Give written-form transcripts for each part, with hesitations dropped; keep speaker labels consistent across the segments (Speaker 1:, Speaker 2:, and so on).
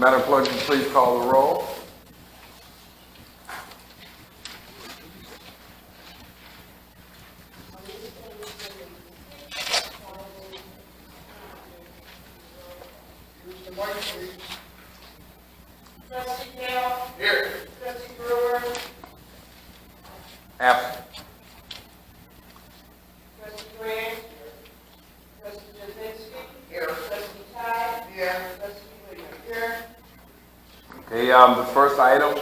Speaker 1: Madam Clerk, will you please call the roll?
Speaker 2: Trustee Gale.
Speaker 1: Here.
Speaker 2: Trustee Brewer.
Speaker 1: Absent.
Speaker 2: Trustee Grant. Trustee Jazinski. Here. Trustee Todd. Here. Trustee Williams. Here.
Speaker 1: Okay, the first item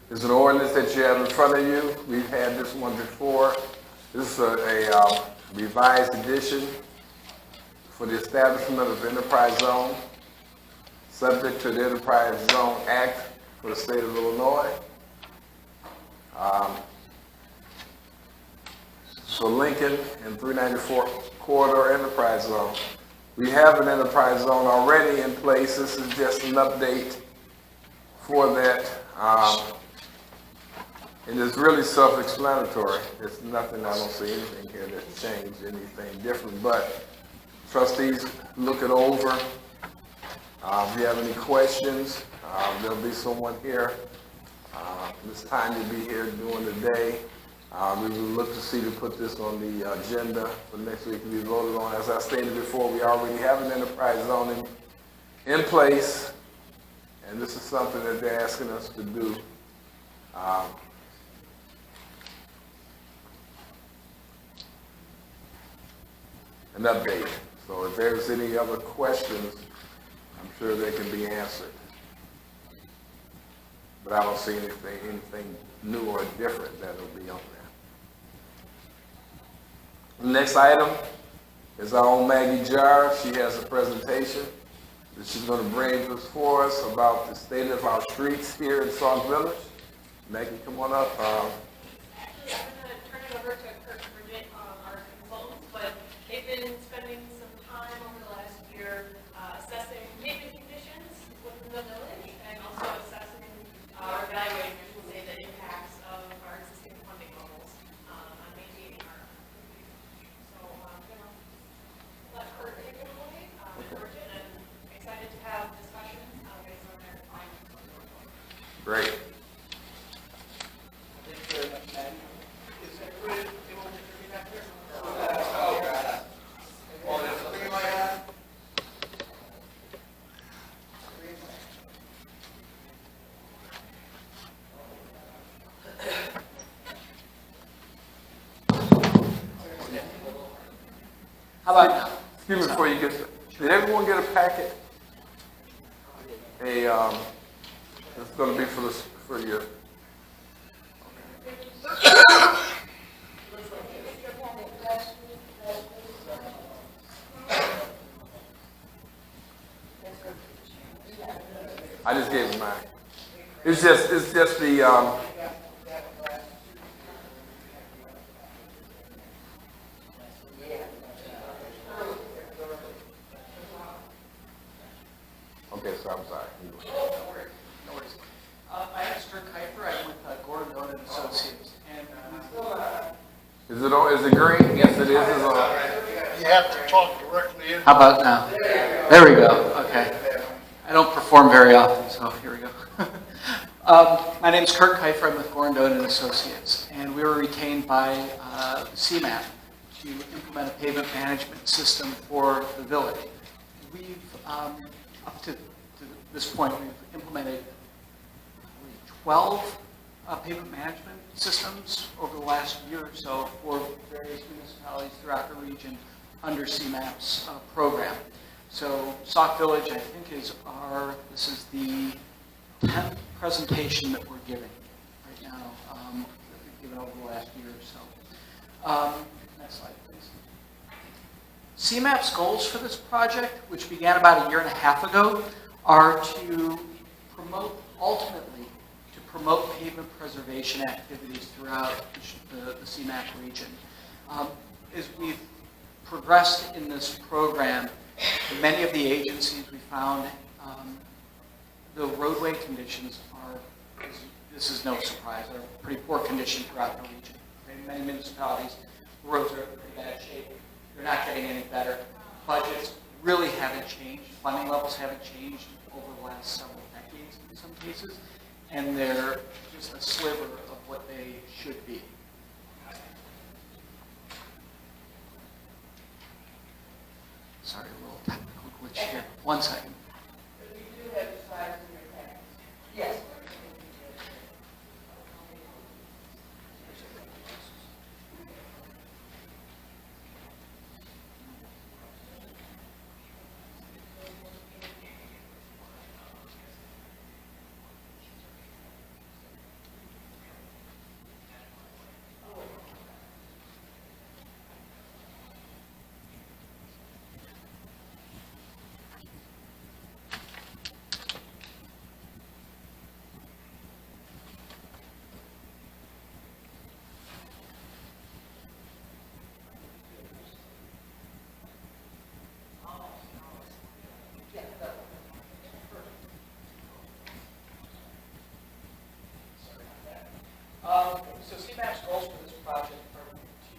Speaker 1: is an ordinance that you have in front of you. We've had this one before. This is a revised edition for the establishment of enterprise zone, subject to the Enterprise Zone Act for the state of Illinois. So Lincoln and 394 corridor enterprise zone. We have an enterprise zone already in place. This is just an update for that. And it's really self-explanatory. There's nothing, I don't see anything here that changed anything different, but trustees, look it over. If you have any questions, there'll be someone here. This time you'll be here during the day. We will look to see to put this on the agenda for next week to be voted on. As I stated before, we already have an enterprise zoning in place, and this is something that they're asking us to do. An update. So if there's any other questions, I'm sure they can be answered. But I don't see anything new or different that'll be on there. The next item is our own Maggie Jar. She has a presentation that she's going to bring for us about the state of our streets here in Sauk Village. Maggie, come on up.
Speaker 3: I'm going to turn it over to Kirk and Bridget, our consultants, but they've been spending some time over the last year assessing pavement conditions within the village and also assessing or evaluating, I should say, the impacts of our existing funding levels on maintaining our community. So I'm going to let Kirk take it away, Bridget, and excited to have discussion based on their findings.
Speaker 1: Great.
Speaker 4: How about now?
Speaker 1: Excuse me before you get started. Did everyone get a packet? It's going to be for your. I just gave them mine. It's just the Okay, so I'm sorry.
Speaker 4: No worries. My name is Kirk Kuiper. I'm with Gordon Dolan and Associates. And
Speaker 1: Is it on? Is it green? Yes, it is. It's on.
Speaker 5: You have to talk directly in.
Speaker 4: how about now? There we go. Okay. I don't perform very often, so here we go. My name is Kirk Kuiper. I'm with Gordon Dolan and Associates, and we were retained by CMAP to implement a pavement management system for the village. We've up to this point, we've implemented 12 pavement management systems over the last year or so for various municipalities throughout the region under CMAP's program. So Sauk Village, I think, this is the 10th presentation that we're giving right now, that we've given over the last year or so. Next slide, please. CMAP's goals for this project, which began about a year and a half ago, are to ultimately promote pavement preservation activities throughout the CMAP region. As we've progressed in this program, many of the agencies we found, the roadway conditions are, this is no surprise, are pretty poor condition throughout the region. In many municipalities, the roads are in pretty bad shape. They're not getting any better. Budgets really haven't changed. Funding levels haven't changed over the last several decades in some cases, and they're just a sliver of what they should be. Sorry, a little technical glitch here. 1 second.
Speaker 2: But you do have slides in your package. Yes.
Speaker 4: So CMAP's goals for this project are to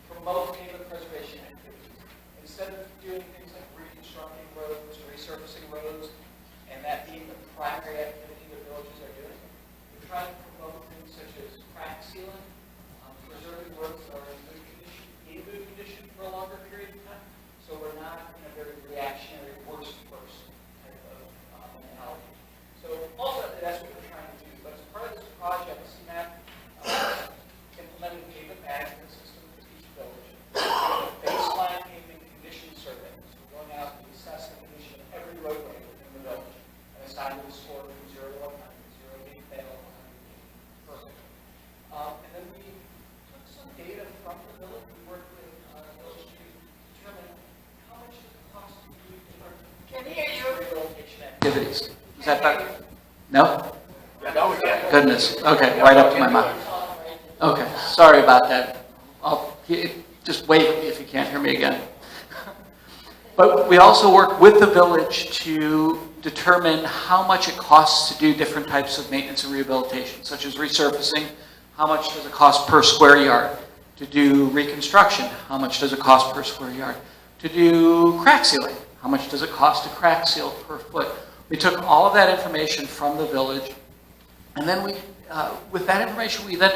Speaker 4: promote pavement preservation activities. Instead of doing things like reconstructing roads, resurfacing roads, and that being the primary activity the villages are doing, we're trying to promote things such as crack sealing, preserving roads that are in good condition for a longer period of time. So we're not in a very reactionary, worst first type of mentality. So ultimately, that's what we're trying to do. But as part of this project, CMAP implementing a pavement management system for each village. Baseline pavement condition survey. So we're going out to assess the condition of every roadway within the village and assign them a score from 0 to 100. 0 being fail, 100 being perfect. And then we took some data from the village. We worked with the village to determine how much does it cost to do different
Speaker 2: Can hear you.
Speaker 4: rehabilitation activities. Is that better? No?
Speaker 5: Goodness.
Speaker 4: Goodness. Okay, right up to my mouth. Okay, sorry about that. Just wave at me if you can't hear me again. But we also work with the village to determine how much it costs to do different types of maintenance and rehabilitation, such as resurfacing. How much does it cost per square yard? To do reconstruction, how much does it cost per square yard? To do crack sealing, how much does it cost to crack seal per foot? We took all of that information from the village, and then with that information, we then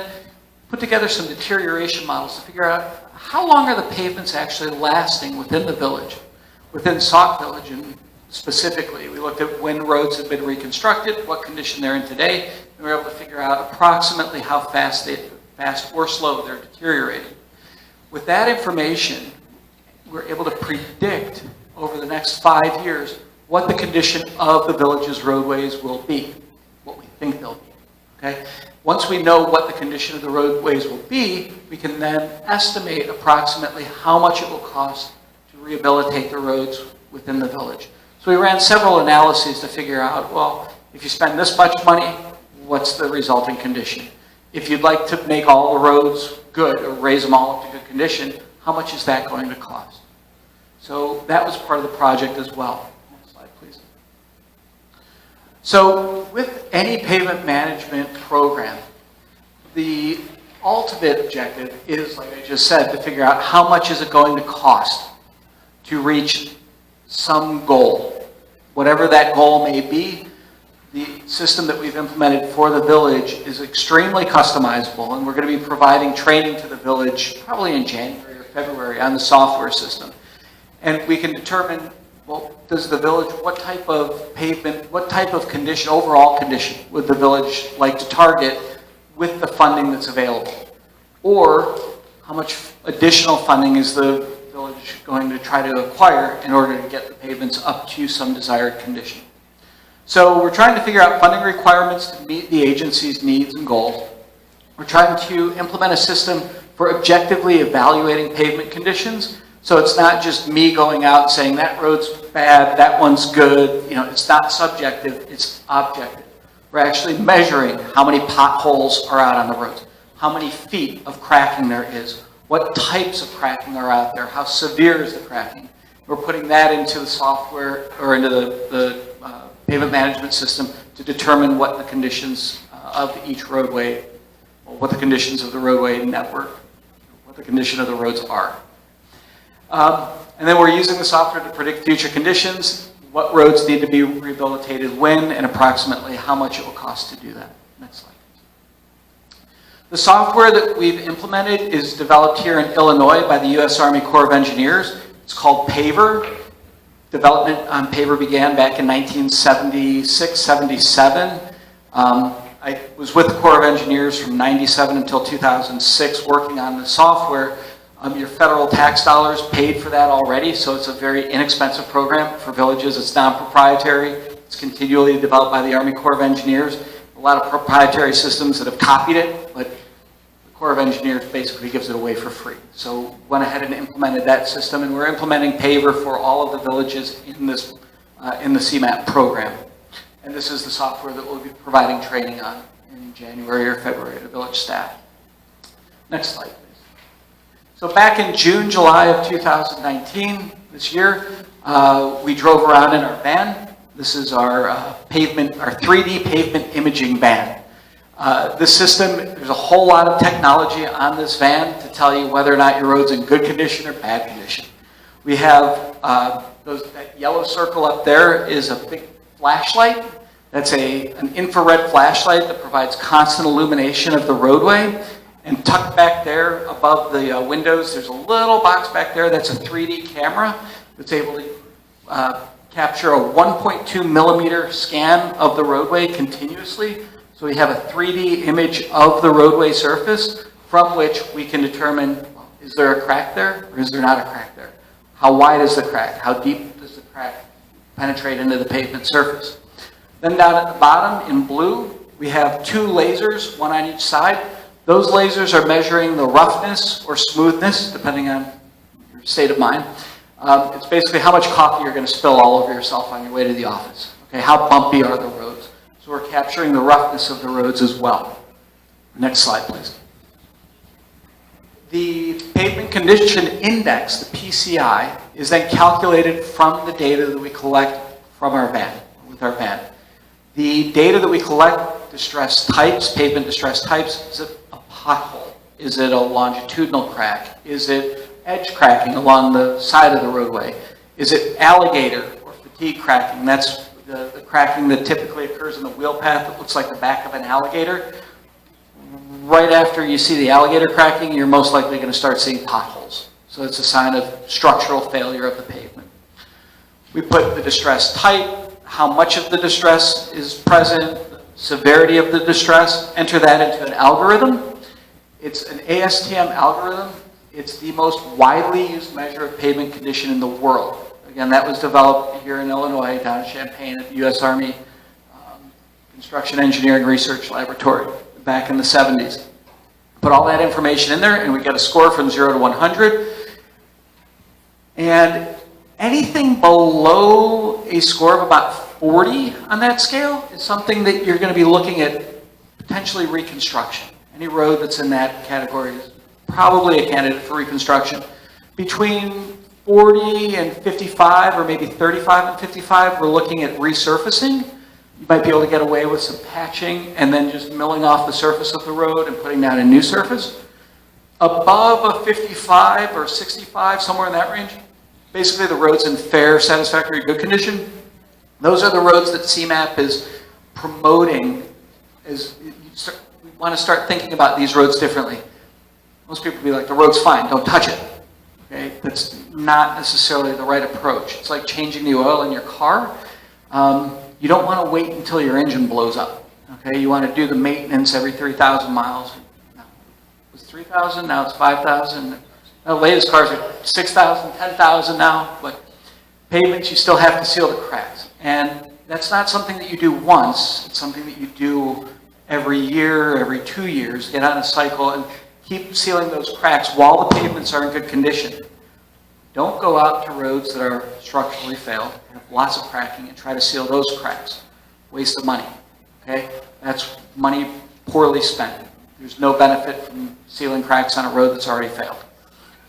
Speaker 4: put together some deterioration models to figure out how long are the pavements actually lasting within the village, within Sauk Village, and specifically, we looked at when roads have been reconstructed, what condition they're in today, and we were able to figure out approximately how fast or slow they're deteriorating. With that information, we're able to predict over the next 5 years what the condition of the village's roadways will be, what we think they'll be. Okay? Once we know what the condition of the roadways will be, we can then estimate approximately how much it will cost to rehabilitate the roads within the village. So we ran several analyses to figure out, well, if you spend this much money, what's the resulting condition? If you'd like to make all the roads good or raise them all up to good condition, how much is that going to cost? So that was part of the project as well. Next slide, please. So with any pavement management program, the ultimate objective is, like I just said, to figure out how much is it going to cost to reach some goal. Whatever that goal may be, the system that we've implemented for the village is extremely customizable, and we're going to be providing training to the village probably in January or February on the software system. And we can determine, well, does the village, what type of pavement, what type of condition, overall condition, would the village like to target with the funding that's available? Or how much additional funding is the village going to try to acquire in order to get the pavements up to some desired condition? So we're trying to figure out funding requirements to meet the agency's needs and goals. We're trying to implement a system for objectively evaluating pavement conditions. So it's not just me going out and saying that road's bad, that one's good. You know, it's not subjective, it's objective. We're actually measuring how many potholes are out on the roads, how many feet of cracking there is, what types of cracking are out there, how severe is the cracking. We're putting that into the software or into the pavement management system to determine what the conditions of each roadway, what the conditions of the roadway network, what the condition of the roads are. And then we're using the software to predict future conditions, what roads need to be rehabilitated when, and approximately how much it will cost to do that. Next slide. The software that we've implemented is developed here in Illinois by the U.S. Army Corps of Engineers. It's called Paver. Development on Paver began back in 1976, 77. I was with the Corps of Engineers from 97 until 2006 working on the software. Your federal tax dollars paid for that already, so it's a very inexpensive program for villages. It's non-proprietary. It's continually developed by the Army Corps of Engineers. A lot of proprietary systems that have copied it, but the Corps of Engineers basically gives it away for free. So went ahead and implemented that system, and we're implementing Paver for all of the villages in this in the CMAP program. And this is the software that we'll be providing training on in January or February to village staff. Next slide, please. So back in June, July of 2019, this year, we drove around in our van. This is our our 3D pavement imaging van. This system, there's a whole lot of technology on this van to tell you whether or not your road's in good condition or bad condition. We have that yellow circle up there is a big flashlight. That's an infrared flashlight that provides constant illumination of the roadway. And tucked back there above the windows, there's a little box back there that's a 3D camera that's able to capture a 1.2 millimeter scan of the roadway continuously. So we have a 3D image of the roadway surface from which we can determine, well, is there a crack there or is there not a crack there? How wide is the crack? How deep does the crack penetrate into the pavement surface? Then down at the bottom in blue, we have two lasers, one on each side. Those lasers are measuring the roughness or smoothness, depending on your state of mind. It's basically how much coffee you're going to spill all over yourself on your way to the office. Okay, how bumpy are the roads? So we're capturing the roughness of the roads as well. Next slide, please. The pavement condition index, the PCI, is then calculated from the data that we collect from our van, with our van. The data that we collect, distress types, pavement distress types, is it a pothole? Is it a longitudinal crack? Is it edge cracking along the side of the roadway? Is it alligator or fatigue cracking? That's the cracking that typically occurs in the wheel path that looks like the back of an alligator. Right after you see the alligator cracking, you're most likely going to start seeing potholes. So it's a sign of structural failure of the pavement. We put the distress type, how much of the distress is present, the severity of the distress, enter that into an algorithm. It's an ASTM algorithm. It's the most widely used measure of pavement condition in the world. Again, that was developed here in Illinois, down in Champaign at the U.S. Army Construction Engineering Research Laboratory back in the 70s. Put all that information in there, and we get a score from 0 to 100. And anything below a score of about 40 on that scale is something that you're going to be looking at potentially reconstruction. Any road that's in that category is probably a candidate for reconstruction. Between 40 and 55, or maybe 35 and 55, we're looking at resurfacing. You might be able to get away with some patching and then just milling off the surface of the road and putting down a new surface. Above a 55 or 65, somewhere in that range, basically the road's in fair, satisfactory, good condition. Those are the roads that CMAP is promoting. We want to start thinking about these roads differently. Most people will be like, the road's fine, don't touch it. Okay? That's not necessarily the right approach. It's like changing the oil in your car. You don't want to wait until your engine blows up. Okay? You want to do the maintenance every 3,000 miles. No. It was 3,000, now it's 5,000. The latest cars are 6,000, 10,000 now, but pavements, you still have to seal the cracks. And that's not something that you do once. It's something that you do every year, every 2 years, get on a cycle and keep sealing those cracks while the pavements are in good condition. Don't go out to roads that are structurally failed, have lots of cracking, and try to seal those cracks. Waste of money, okay? That's money poorly spent. There's no benefit from sealing cracks on a road that's already failed.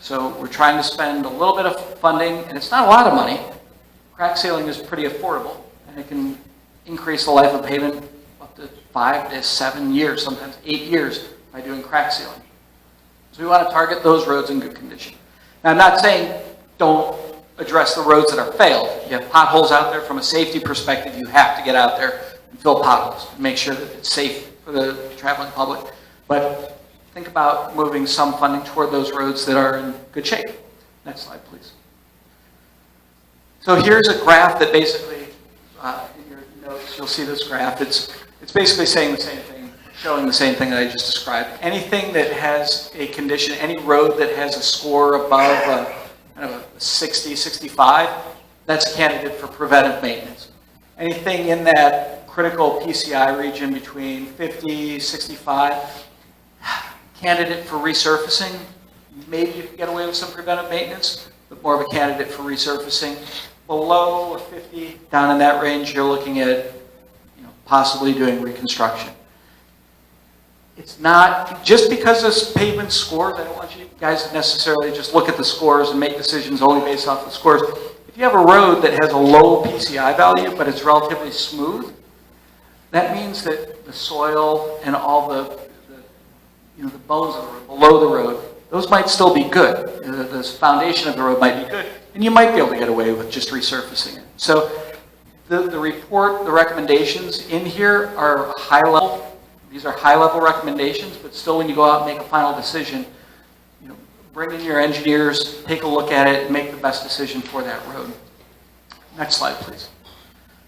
Speaker 4: So we're trying to spend a little bit of funding, and it's not a lot of money. Crack sealing is pretty affordable, and it can increase the life of pavement up to 5 to 7 years, sometimes 8 years by doing crack sealing. So we want to target those roads in good condition. Now, I'm not saying don't address the roads that are failed. You have potholes out there. From a safety perspective, you have to get out there and fill potholes and make sure that it's safe for the traveling public. But think about moving some funding toward those roads that are in good shape. Next slide, please. So here's a graph that basically, in your notes, you'll see this graph. It's basically saying the same thing, showing the same thing that I just described. Anything that has a condition, any road that has a score above kind of a 60, 65, that's a candidate for preventive maintenance. Anything in that critical PCI region between 50, 65, candidate for resurfacing. Maybe you can get away with some preventive maintenance, but more of a candidate for resurfacing. Below a 50, down in that range, you're looking at possibly doing reconstruction. It's not, just because this pavement scores, I don't want you guys to necessarily just look at the scores and make decisions only based off the scores. If you have a road that has a low PCI value, but it's relatively smooth, that means that the soil and all the bones of the road, below the road, those might still be good. The foundation of the road might be good, and you might be able to get away with just resurfacing it. So the report, the recommendations in here are high level. These are high level recommendations, but still when you go out and make a final decision, bring in your engineers, take a look at it, and make the best decision for that road. Next slide, please.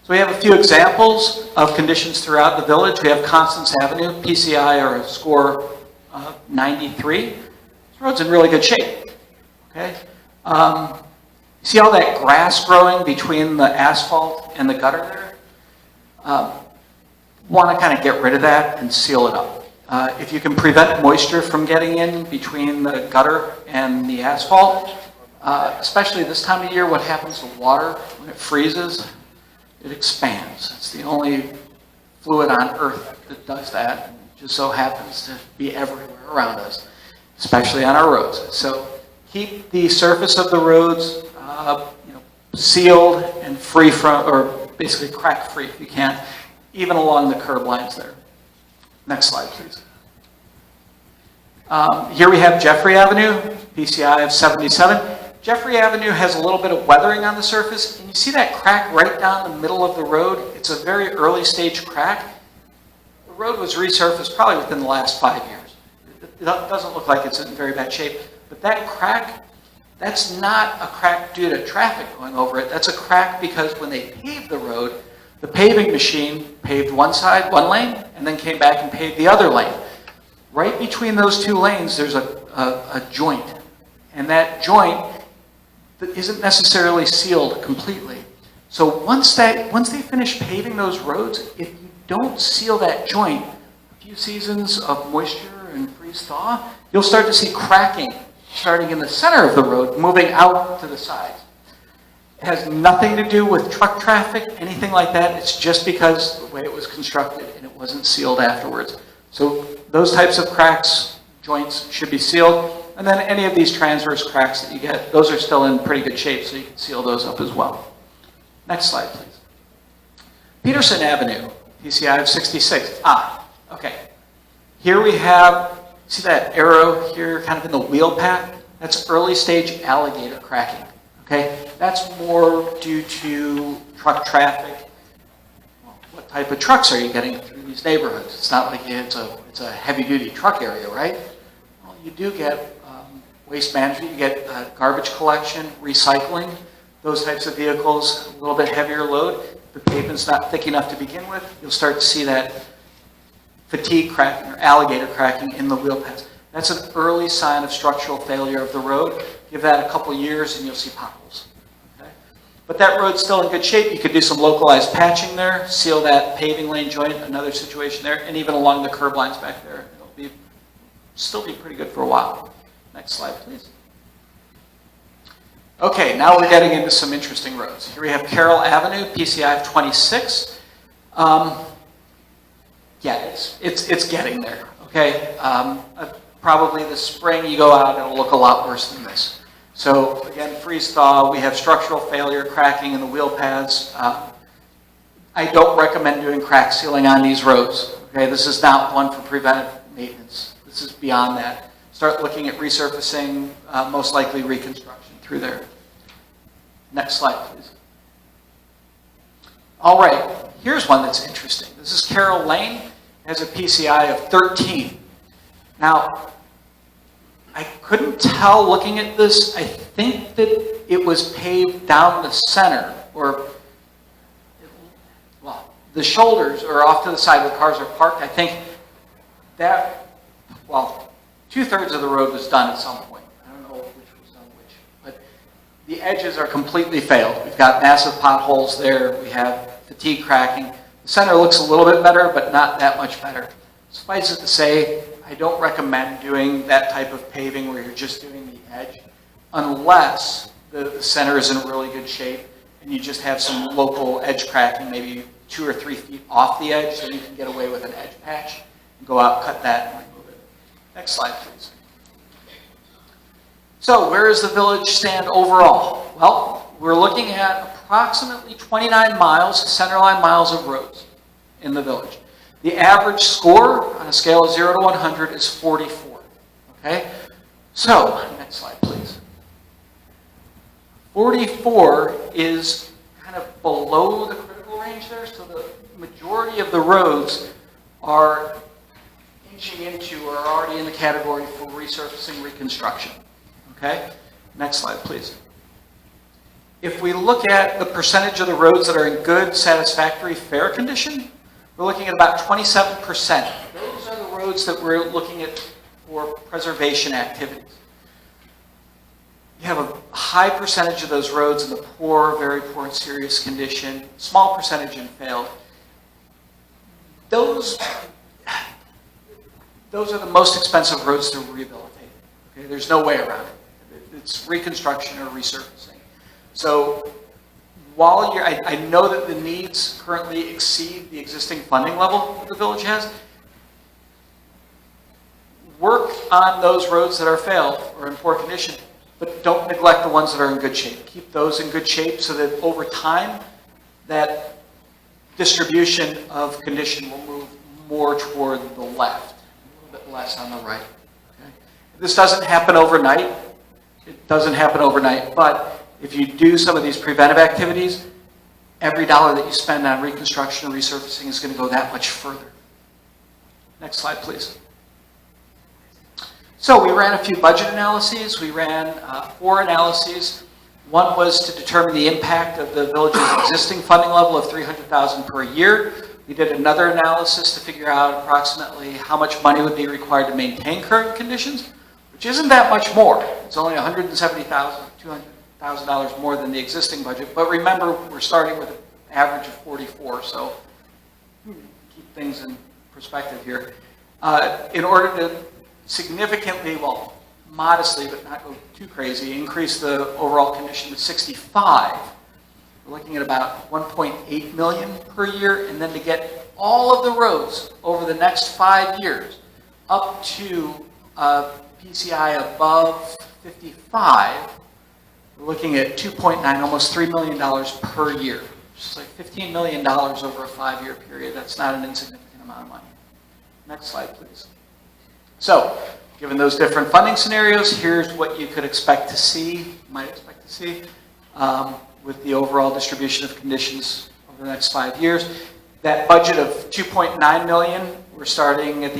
Speaker 4: So we have a few examples of conditions throughout the village. We have Constance Avenue, PCI or a score 93. This road's in really good shape. Okay. You see all that grass growing between the asphalt and the gutter there? Want to kind of get rid of that and seal it up. If you can prevent moisture from getting in between the gutter and the asphalt, especially this time of year, what happens to water when it freezes? It expands. It's the only fluid on Earth that does that. It just so happens to be everywhere around us, especially on our roads. So keep the surface of the roads sealed and free from, or basically crack free if you can, even along the curb lines there. Next slide, please. Here we have Jeffrey Avenue, PCI of 77. Jeffrey Avenue has a little bit of weathering on the surface, and you see that crack right down the middle of the road? It's a very early stage crack. The road was resurfaced probably within the last 5 years. It doesn't look like it's in very bad shape, but that crack, that's not a crack due to traffic going over it. That's a crack because when they paved the road, the paving machine paved one side, one lane, and then came back and paved the other lane. Right between those two lanes, there's a joint. And that joint isn't necessarily sealed completely. So once they finish paving those roads, if you don't seal that joint, a few seasons of moisture and freeze thaw, you'll start to see cracking starting in the center of the road, moving out to the sides. It has nothing to do with truck traffic, anything like that. It's just because the way it was constructed and it wasn't sealed afterwards. So those types of cracks, joints, should be sealed. And then any of these transverse cracks that you get, those are still in pretty good shape, so you can seal those up as well. Next slide, please. Peterson Avenue, PCI of 66. Okay. Here we have, see that arrow here kind of in the wheel path? That's early stage alligator cracking. Okay, that's more due to truck traffic. Well, what type of trucks are you getting through these neighborhoods? It's not like it's a heavy-duty truck area, right? Well, you do get waste management, you get garbage collection, recycling, those types of vehicles, a little bit heavier load. If the pavement's not thick enough to begin with, you'll start to see that fatigue cracking or alligator cracking in the wheel paths. That's an early sign of structural failure of the road. Give that a couple years and you'll see potholes. Okay? But that road's still in good shape. You could do some localized patching there, seal that paving lane joint, another situation there, and even along the curb lines back there. It'll still be pretty good for a while. Next slide, please. Okay, now we're getting into some interesting roads. Here we have Carroll Avenue, PCI 26. Yeah, it's getting there. Okay, probably this spring you go out, it'll look a lot worse than this. So again, freeze thaw, we have structural failure, cracking in the wheel paths. I don't recommend doing crack sealing on these roads. Okay, this is not one for preventive maintenance. This is beyond that. Start looking at resurfacing, most likely reconstruction through there. Next slide, please. All right, here's one that's interesting. This is Carroll Lane. It has a PCI of 13. Now, I couldn't tell looking at this. I think that it was paved down the center, or, well, the shoulders are off to the side where cars are parked. I think that, well, 2/3 of the road was done at some point. I don't know which was done which, but the edges are completely failed. We've got massive potholes there. We have fatigue cracking. The center looks a little bit better, but not that much better. Suffice it to say, I don't recommend doing that type of paving where you're just doing the edge, unless the center is in really good shape and you just have some local edge cracking, maybe 2 or 3 feet off the edge, so you can get away with an edge patch and go out, cut that, and remove it. Next slide, please. So where does the village stand overall? Well, we're looking at approximately 29 miles, centerline miles of roads in the village. The average score on a scale of 0 to 100 is 44. Okay? So, next slide, please. 44 is kind of below the critical range there, so the majority of the roads are inching into or are already in the category for resurfacing reconstruction. Okay? Next slide, please. If we look at the percentage of the roads that are in good, satisfactory, fair condition, we're looking at about 27%. Those are the roads that we're looking at for preservation activities. You have a high percentage of those roads in the poor, very poor and serious condition, small percentage in failed. Those are the most expensive roads to rehabilitate. Okay? There's no way around it. It's reconstruction or resurfacing. So while I know that the needs currently exceed the existing funding level that the village has, work on those roads that are failed or in poor condition, but don't neglect the ones that are in good shape. Keep those in good shape so that over time, that distribution of condition will move more toward the left, a little bit less on the right. Okay? This doesn't happen overnight. It doesn't happen overnight, but if you do some of these preventive activities, every dollar that you spend on reconstruction and resurfacing is going to go that much further. Next slide, please. So we ran a few budget analyses. We ran 4 analyses. One was to determine the impact of the village's existing funding level of $300,000 per year. We did another analysis to figure out approximately how much money would be required to maintain current conditions, which isn't that much more. It's only $170,000, $200,000 more than the existing budget. But remember, we're starting with an average of 44, so keep things in perspective here. In order to significantly, well, modestly, but not go too crazy, increase the overall condition to 65, we're looking at about 1.8 million per year, and then to get all of the roads over the next 5 years up to PCI above 55, we're looking at 2.9, almost $3 million per year. It's like $15 million over a 5-year period. That's not an insignificant amount of money. Next slide, please. So, given those different funding scenarios, here's what you could expect to see, with the overall distribution of conditions over the next 5 years. That budget of $2.9 million, we're starting at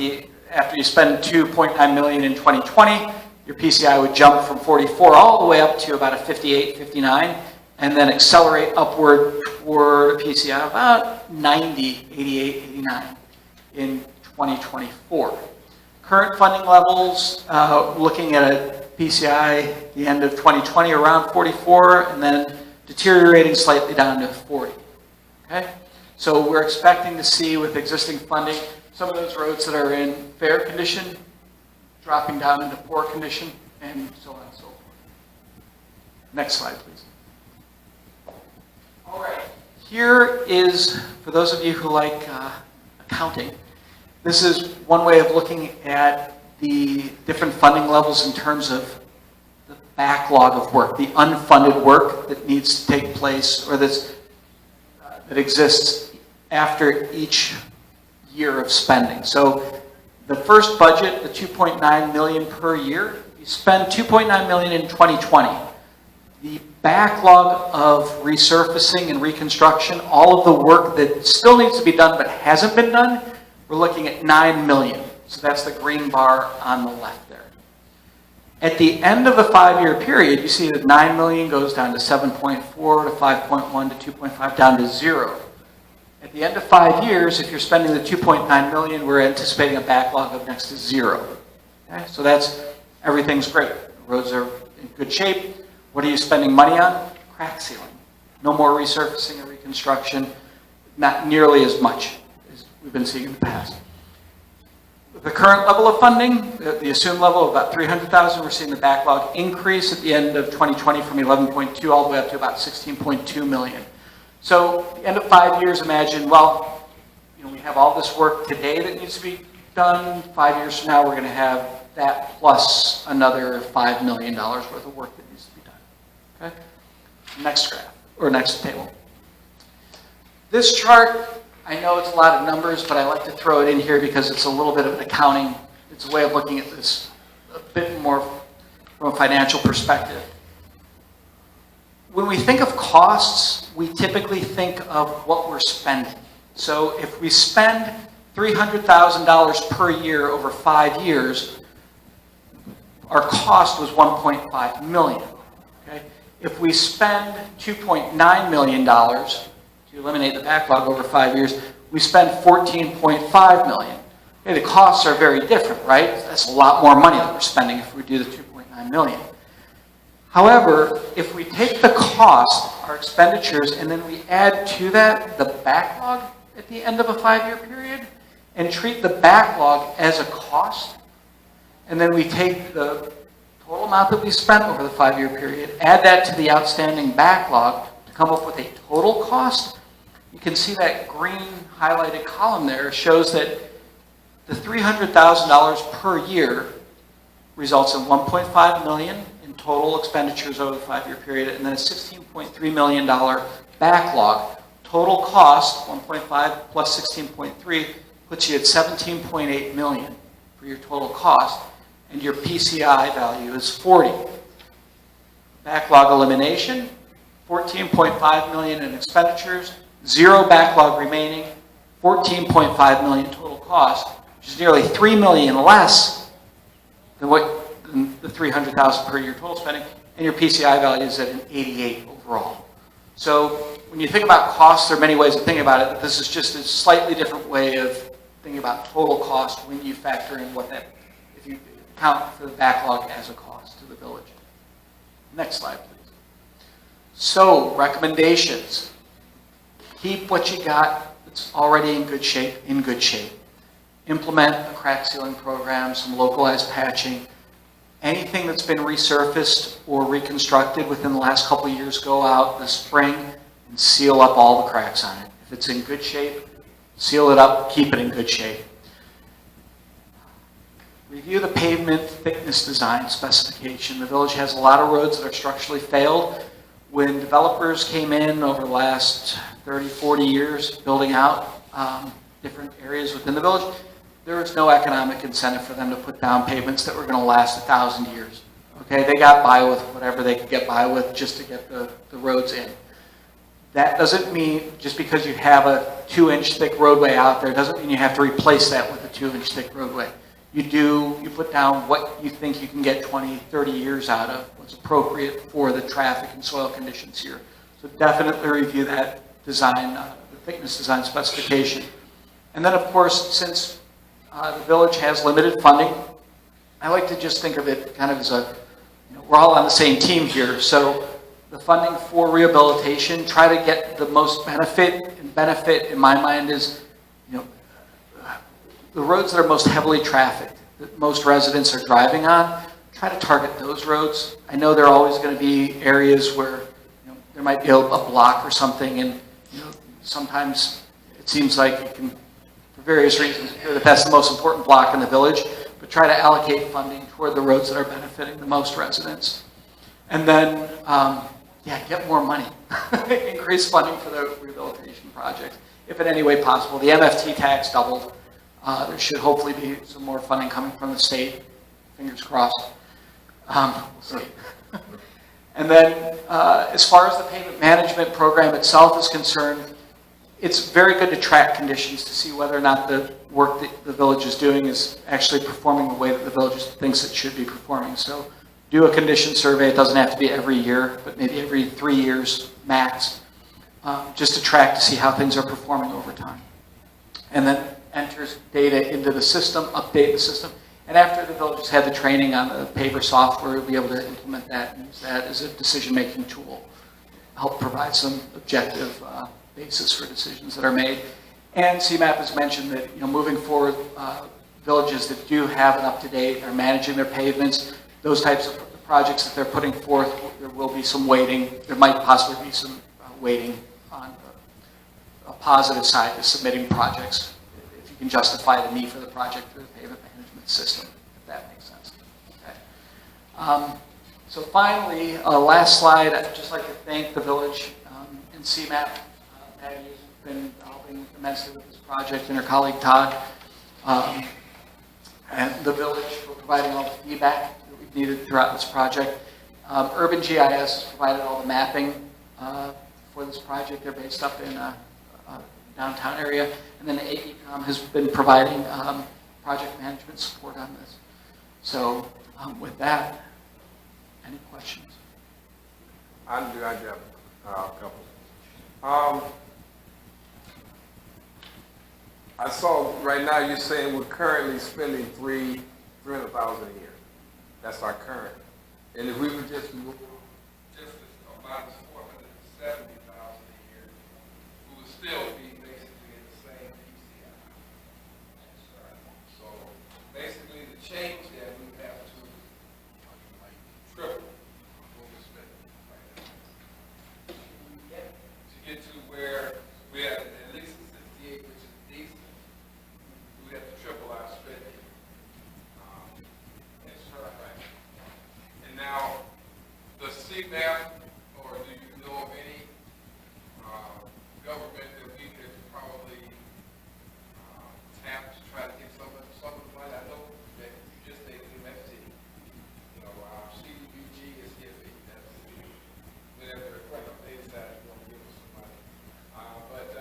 Speaker 4: after you spend $2.9 million in 2020, your PCI would jump from 44 all the way up to about a 58, 59, and then accelerate upward toward a PCI of about 90, 88, 89 in 2024. Current funding levels, looking at a PCI at the end of 2020 around 44, and then deteriorating slightly down to 40. Okay? So we're expecting to see with existing funding, some of those roads that are in fair condition dropping down into poor condition, and so on and so forth. Next slide, please. All right. Here is, for those of you who like accounting, this is one way of looking at the different funding levels in terms of the backlog of work, the unfunded work that needs to take place or that exists after each year of spending. So the first budget, the $2.9 million per year, you spend $2.9 million in 2020. The backlog of resurfacing and reconstruction, all of the work that still needs to be done but hasn't been done, we're looking at $9 million. So that's the green bar on the left there. At the end of the 5-year period, you see that $9 million goes down to 7.4 to 5.1 to 2.5 down to 0. At the end of 5 years, if you're spending the $2.9 million, we're anticipating a backlog of next to 0. Okay? So that's, everything's great. The roads are in good shape. What are you spending money on? Crack sealing. No more resurfacing and reconstruction, not nearly as much as we've been seeing in the past. With the current level of funding, the assumed level of about $300,000, we're seeing the backlog increase at the end of 2020 from 11.2 all the way up to about 16.2 million. So at the end of 5 years, imagine, well, we have all this work today that needs to be done. 5 years from now, we're going to have that plus another $5 million worth of work that needs to be done. Okay? Next graph, or next table. This chart, I know it's a lot of numbers, but I like to throw it in here because it's a little bit of an accounting, it's a way of looking at this a bit more from a financial perspective. When we think of costs, we typically think of what we're spending. So if we spend $300,000 per year over 5 years, our cost was $1.5 million. Okay? If we spend $2.9 million to eliminate the backlog over 5 years, we spend $14.5 million. Okay, the costs are very different, right? That's a lot more money that we're spending if we do the $2.9 million. However, if we take the cost, our expenditures, and then we add to that the backlog at the end of a 5-year period, and treat the backlog as a cost, and then we take the total amount that we spent over the 5-year period, add that to the outstanding backlog to come up with a total cost, you can see that green highlighted column there shows that the $300,000 per year results in $1.5 million in total expenditures over the 5-year period, and then a $16.3 million backlog. Total cost, 1.5 plus 16.3, puts you at 17.8 million for your total cost, and your PCI value is 40. Backlog elimination, 14.5 million in expenditures, 0 backlog remaining, 14.5 million total cost, which is nearly 3 million less than the 300,000 per year total spending, and your PCI value is at an 88 overall. So when you think about costs, there are many ways of thinking about it, but this is just a slightly different way of thinking about total cost when you factor in what that, if you account for the backlog as a cost to the village. Next slide, please. So, recommendations. Keep what you got that's already in good shape. Implement a crack sealing program, some localized patching. Anything that's been resurfaced or reconstructed within the last couple of years, go out this spring and seal up all the cracks on it. If it's in good shape, seal it up, keep it in good shape. Review the pavement thickness design specification. The village has a lot of roads that are structurally failed. When developers came in over the last 30, 40 years building out different areas within the village, there was no economic incentive for them to put down pavements that were going to last 1,000 years. Okay, they got by with whatever they could get by with just to get the roads in. That doesn't mean, just because you have a 2-inch thick roadway out there, doesn't mean you have to replace that with a 2-inch thick roadway. You put down what you think you can get 20, 30 years out of, what's appropriate for the traffic and soil conditions here. So definitely review that design, the thickness design specification. And then of course, since the village has limited funding, I like to just think of it kind of as we're all on the same team here. So the funding for rehabilitation, try to get the most benefit, and benefit in my mind is, the roads that are most heavily trafficked, that most residents are driving on, try to target those roads. I know there are always going to be areas where there might be a block or something, and sometimes it seems like you can, for various reasons, that that's the most important block in the village, but try to allocate funding toward the roads that are benefiting the most residents. And then, get more money. Increase funding for the rehabilitation project, if in any way possible. The MFT tax doubled. There should hopefully be some more funding coming from the state. Fingers crossed. We'll see. And then as far as the pavement management program itself is concerned, it's very good to track conditions to see whether or not the work that the village is doing is actually performing the way that the village thinks it should be performing. So do a condition survey. It doesn't have to be every year, but maybe every 3 years max, just to track to see how things are performing over time. And then enters data into the system, update the system. And after the village has had the training on the paver software, we'll be able to implement that and use that as a decision-making tool, help provide some objective basis for decisions that are made. And CMAP has mentioned that, moving forward, villages that do have an up-to-date are managing their pavements, those types of projects that they're putting forth, there will be some weighting. There might possibly be some weighting on a positive side to submitting projects, if you can justify the need for the project through the pavement management system, if that makes sense. Okay. So finally, last slide, I'd just like to thank the village and CMAP. Patty has been helping immensely with this project, and her colleague Todd, and the village for providing all the feedback that we've needed throughout this project. Urban GIS has provided all the mapping for this project. They're based up in downtown area, and then the AECOM has been providing project management support on this. So with that, any questions?
Speaker 1: I do have a couple. I saw right now you're saying we're currently spending $300,000 a year. That's our current. And if we would just move just about $470,000 a year, we would still be basically in the same PCI. So basically the change that we have to triple what we're spending right now. To get to where we have at least 68, which is decent, we have to triple our spending. And now, the CMAP, or do you know of any government that we could probably tap to try to get some of the money? I know that you just named MFT. CDBG is iffy. That's whenever they decide to want to give us some money. But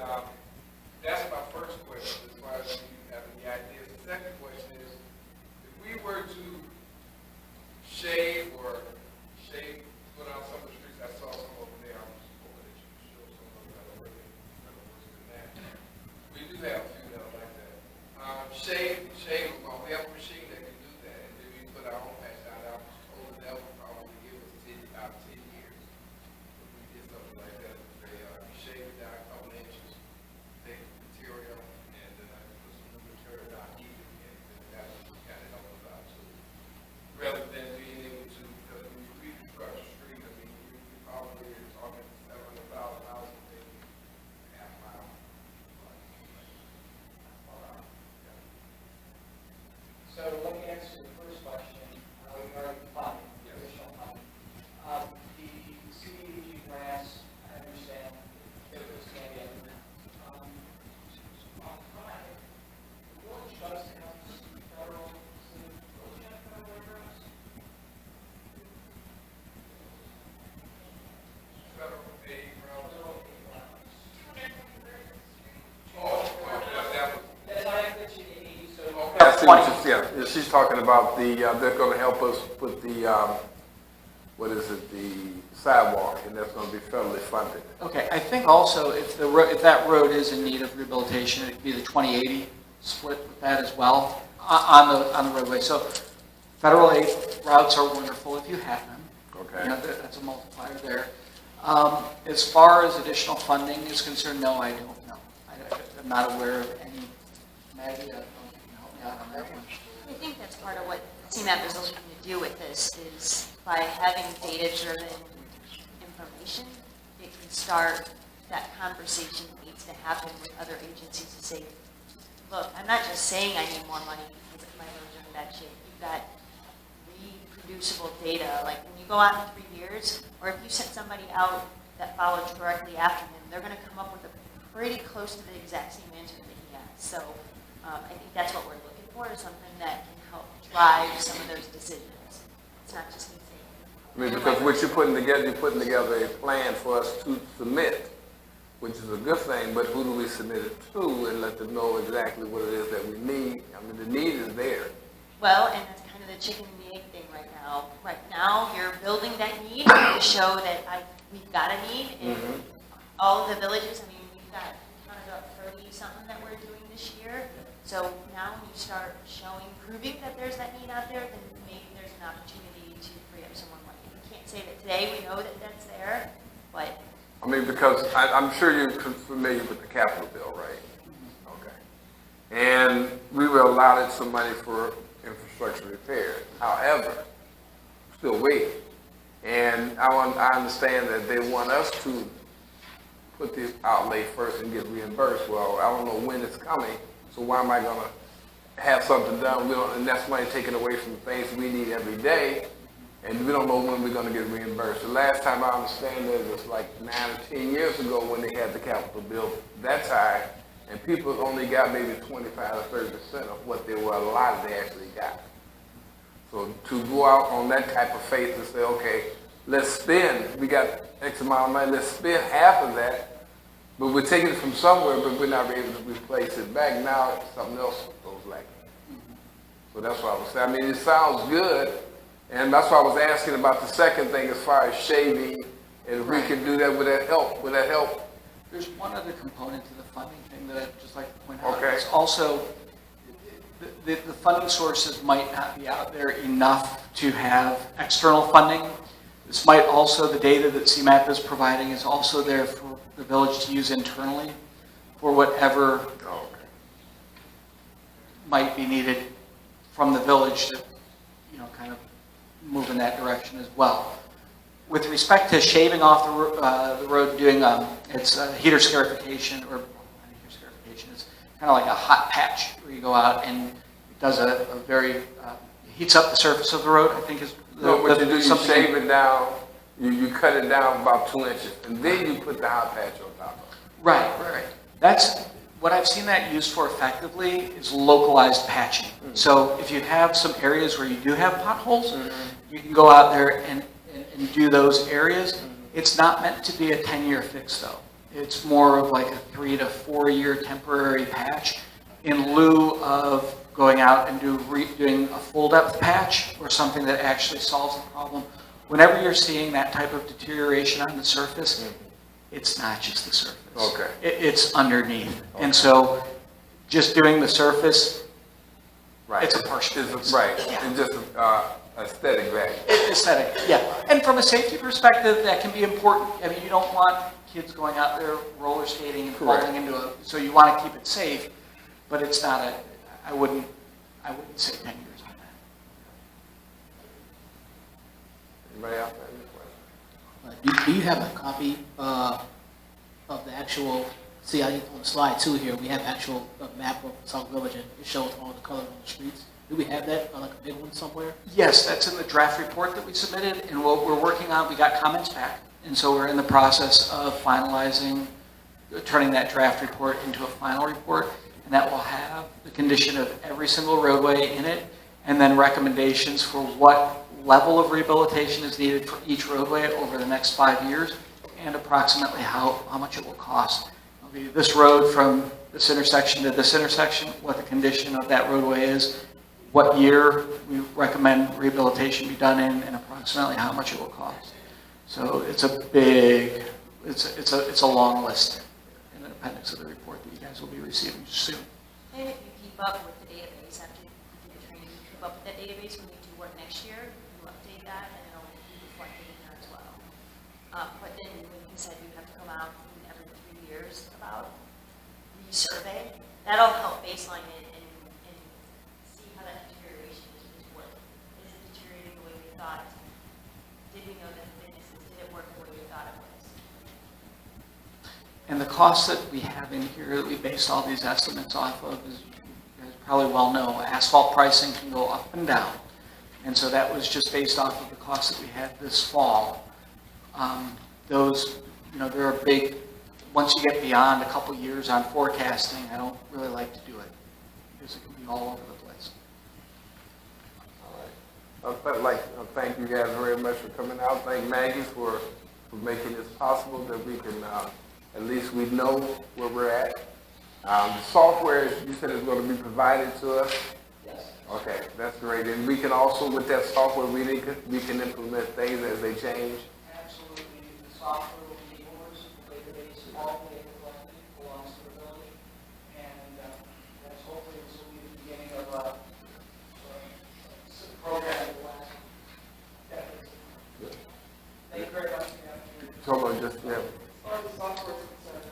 Speaker 1: that's my first question, as far as you have any ideas. The second question is, if we were to put out some of the streets, I saw some over there, I was hoping that you could show some of them that are really worse than that. We do have a few that are like that. Shade, we have a machine that can do that, and then we put our own patch down. I was told that would probably give us about 10 years. If we did something like that, we shave it down a couple inches, take the material, and then I put some new material down, heat it, and then that would kind of help us out too. Rather than being able to, because when you reconstruct the street, I mean, you probably are talking $700,000, maybe half a mile.
Speaker 4: So let me answer the first question regarding funding, additional funding. The CDBG grants, I understand, it was maybe the village does have federal, village have federal grants.
Speaker 1: Federal aid,
Speaker 4: Federal aid grants.
Speaker 1: that was.
Speaker 4: As I mentioned, so.
Speaker 1: I see what she's, yeah, she's talking about the, they're gonna help us with the, the sidewalk, and that's gonna be federally funded.
Speaker 4: Okay, I think also if that road is in need of rehabilitation, it could be the 2080 split with that as well on the roadway. So federal aid routes are wonderful if you have them.
Speaker 1: Okay.
Speaker 4: That's a multiplier there. As far as additional funding is concerned, no, I don't know. I'm not aware of any. Maggie, I don't know if you can help me out on that one.
Speaker 6: I think that's part of what CMAP is looking to do with this is by having data-driven information, it can start that conversation that needs to happen with other agencies to say, look, I'm not just saying I need more money because my roads are in bad shape. You've got reproducible data. Like when you go out in 3 years, or if you sent somebody out that followed directly after him, they're going to come up with a pretty close to the exact same answer that he has. So I think that's what we're looking for, is something that can help drive some of those decisions. It's not just me saying,
Speaker 1: I mean, because what you're putting together a plan for us to submit, which is a good thing, but who do we submit it to and let them know exactly what it is that we need? I mean, the need is there.
Speaker 6: Well, and that's kind of the chicken and the egg thing right now. Right now, you're building that need to show that we've got a need in all of the villages. I mean, we've got counted about 30-something that we're doing this year. So now when you start proving that there's that need out there, then maybe there's an opportunity to free up some more money. We can't say that today we know that that's there, but.
Speaker 1: I mean, because I'm sure you're familiar with the capital bill, right? Okay. And we were allotted some money for infrastructure repair. However, still waiting. And I understand that they want us to put the outlay first and get reimbursed. Well, I don't know when it's coming, so why am I going to have something done? And that's money taken away from things we need every day, and we don't know when we're going to get reimbursed. The last time I understand it was like 9 or 10 years ago when they had the capital bill that time, and people only got maybe 25 or 30% of what they were allotted they actually got. So to go out on that type of faith and say, okay, let's spend, we got X amount of money, let's spend half of that, but we're taking it from somewhere, but we're not able to replace it back. Now something else goes lacking. So that's what I was saying. I mean, it sounds good, and that's why I was asking about the second thing as far as shaving, and if we can do that, would that help? Would that help?
Speaker 4: There's one other component to the funding thing that I'd just like to point out.
Speaker 1: Okay.
Speaker 4: It's also, the funding sources might not be out there enough to have external funding. This might also, the data that CMAP is providing is also there for the village to use internally for whatever might be needed from the village to, kind of move in that direction as well. With respect to shaving off the road, doing it's heater scarification, or not heater scarification, it's kind of like a hot patch where you go out and it does a very, heats up the surface of the road, I think is
Speaker 1: What you do, you shave it down, you cut it down about 2 inches, and then you put the hot patch on top of it.
Speaker 4: Right. That's what I've seen that used for effectively is localized patching. So if you have some areas where you do have potholes, you can go out there and do those areas. It's not meant to be a 10-year fix though. It's more of like a 3 to 4 year temporary patch in lieu of going out and doing a full depth patch or something that actually solves the problem. Whenever you're seeing that type of deterioration on the surface, it's not just the surface.
Speaker 1: Okay.
Speaker 4: It's underneath. Okay. And so just doing the surface,
Speaker 1: right.
Speaker 4: It's a partial fix.
Speaker 1: Right.
Speaker 4: Yeah.
Speaker 1: It's just aesthetic value.
Speaker 4: Aesthetic, yeah. And from a safety perspective, that can be important. I mean, you don't want kids going out there roller skating and falling into so you want to keep it safe, but it's not I wouldn't say 10 years on that.
Speaker 1: Anybody else have any questions?
Speaker 7: Do you have a copy of the actual, see on slide 2 here, we have actual map of Sauk Village and it shows all the colors on the streets. Do we have that on like a big one somewhere?
Speaker 4: Yes, that's in the draft report that we submitted, and what we're working on, we got comments back, and so we're in the process of finalizing, turning that draft report into a final report, and that will have the condition of every single roadway in it, and then recommendations for what level of rehabilitation is needed for each roadway over the next 5 years, and approximately how much it will cost. It'll be this road from this intersection to this intersection, what the condition of that roadway is, what year we recommend rehabilitation be done in, and approximately how much it will cost. So it's a big, it's a long list in the appendix of the report that you guys will be receiving soon.
Speaker 6: And if you keep up with the database, after you do the training, you keep up with that database when you do work next year, you update that, and it'll be reflected in there as well. But then, when you said you have to come out every 3 years about resurvey, that'll help baseline it and see how that deterioration is working. Is it deteriorating the way we thought? Did we know that the thicknesses, did it work the way we thought it was?
Speaker 4: And the costs that we have in here that we based all these estimates off of, as you guys probably well know, asphalt pricing can go up and down. And so that was just based off of the costs that we had this fall. Those, there are big, once you get beyond a couple years on forecasting, I don't really like to do it because it can be all over the place.
Speaker 1: All right. I'd like to thank you guys very much for coming out. Thank Maggie for making this possible, that we can, at least we know where we're at. The software, you said, is going to be provided to us?
Speaker 4: Yes.
Speaker 1: Okay, that's great. And we can also, with that software, we can implement things as they change?
Speaker 4: Absolutely. The software will be yours, the database, all the data collected belongs to the village. And that's hopefully this will be the beginning of a program that will last decades. Thank you very much for the opportunity.
Speaker 1: Hold on, just, yeah.
Speaker 2: As far as the software is concerned,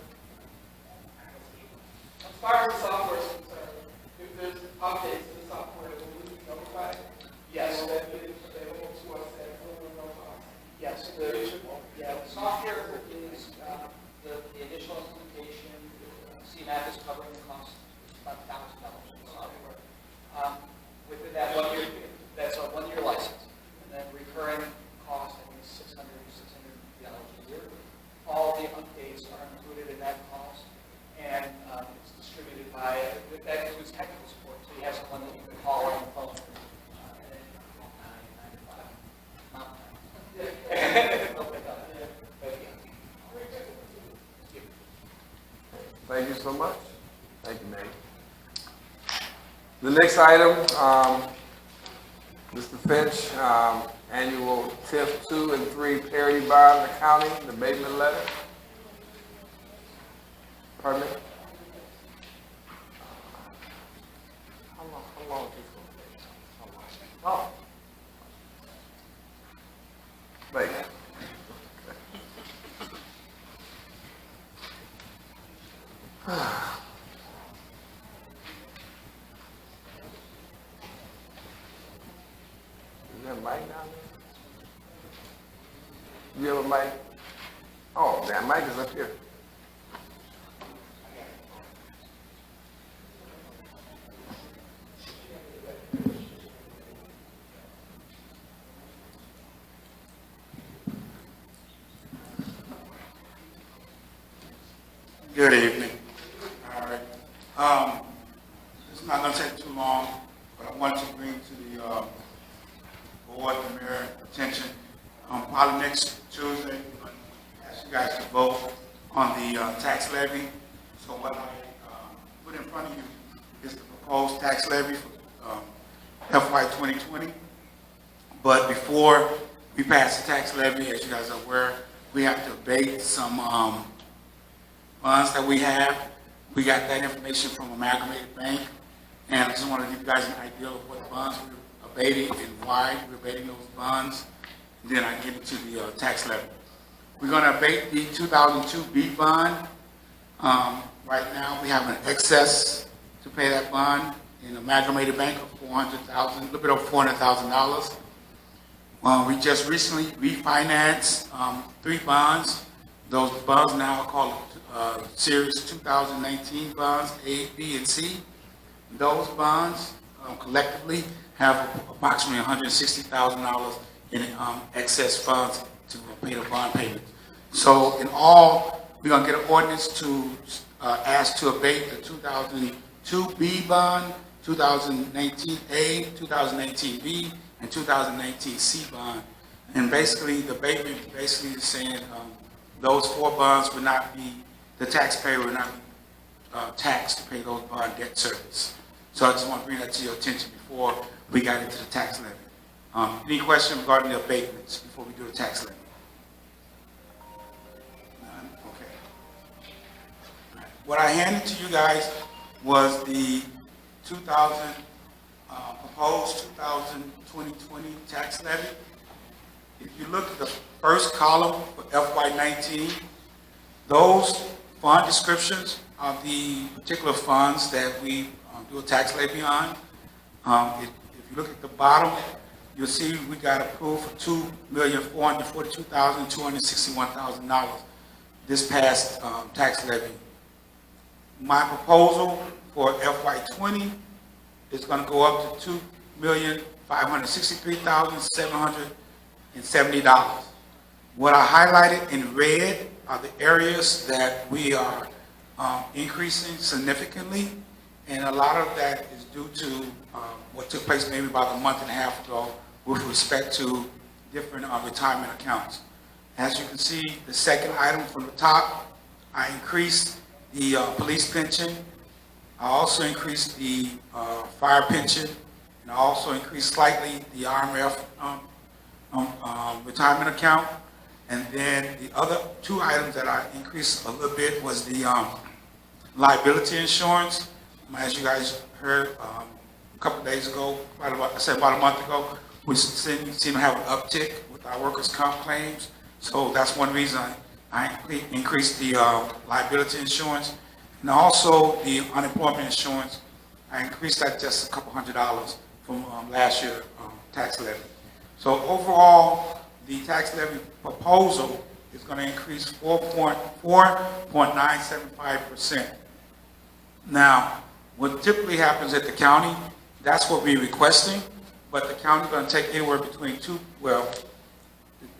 Speaker 2: as far as the software is concerned, if there's updates to the software, will we be notified?
Speaker 4: Yes.
Speaker 2: Will that be available to us at no cost?
Speaker 4: Yes, the software is the initial implementation. CMAP is covering the cost, it's about $1,000 in software. Within that 1 year, that's a 1 year license, and then recurring cost, I think, is $600 a year. All the updates are included in that cost, and it's distributed by, that includes technical support, so you have someone that you can call on the phone.
Speaker 1: Thank you so much. Thank you, Nate. The next item, Mr. Finch, annual TIF 2 and 3 parity bond accounting, the abatement letter. Pardon me? How long is this going to take? Oh. Wait. Is there a mic down there? You have a mic? Oh, that mic is up here.
Speaker 8: Good evening. All right. It's not going to take too long, but I want to bring to the board and mayor attention. Probably next Tuesday, I'm going to ask you guys to vote on the tax levy. So what I put in front of you is the proposed tax levy for FY 2020. But before we pass the tax levy, as you guys are aware, we have to abate some funds that we have. We got that information from Amalgamated Bank, and I just want to give you guys an idea of what bonds we're abating and why we're abating those bonds. And then I get into the tax levy. We're going to abate the 2002 B bond. Right now, we have an excess to pay that bond in Amalgamated Bank of $400,000, a little bit over $400,000. We just recently refinanced 3 bonds. Those bonds now are called Series 2019 bonds, A, B, and C. Those bonds collectively have approximately $160,000 in excess funds to pay the bond payment. So in all, we're going to get an ordinance to ask to abate the 2002 B bond, 2019 A, 2019 B, and 2019 C bond. And basically, the abatement basically is saying those 4 bonds will not be, the taxpayer will not be taxed to pay those bond debt service. So I just want to bring that to your attention before we got into the tax levy. Any questions regarding the abatements before we do the tax levy? None? Okay. All right. What I handed to you guys was the proposed 2020 tax levy. If you look at the first column for FY19, those fund descriptions are the particular funds that we do a tax levy on. If you look at the bottom, you'll see we got approved for $2,442,261,000 this past tax levy. My proposal for FY20 is going to go up to $2,563,770. What I highlighted in red are the areas that we are increasing significantly, and a lot of that is due to what took place maybe about a month and a half ago with respect to different retirement accounts. As you can see, the second item from the top, I increased the police pension. I also increased the fire pension, and I also increased slightly the RMF retirement account. And then the other two items that I increased a little bit was the liability insurance. As you guys heard a couple of days ago, about a month ago, we seem to have an uptick with our workers' comp claims. So that's one reason I increased the liability insurance. And also the unemployment insurance, I increased that just a couple $100 from last year tax levy. So overall, the tax levy proposal is going to increase 4.975%. Now, what typically happens at the county, that's what we're requesting, but the county's going to take anywhere between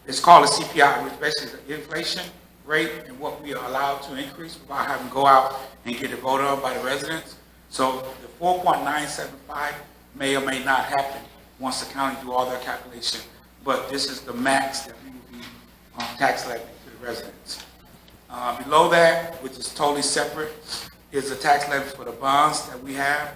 Speaker 8: it's called a CPI, which basically is the inflation rate and what we are allowed to increase without having to go out and get it voted on by the residents. So the 4.975 may or may not happen once the county do all their calculation, but this is the max that we will be tax levy to the residents. Below that, which is totally separate, is the tax levy for the bonds that we have.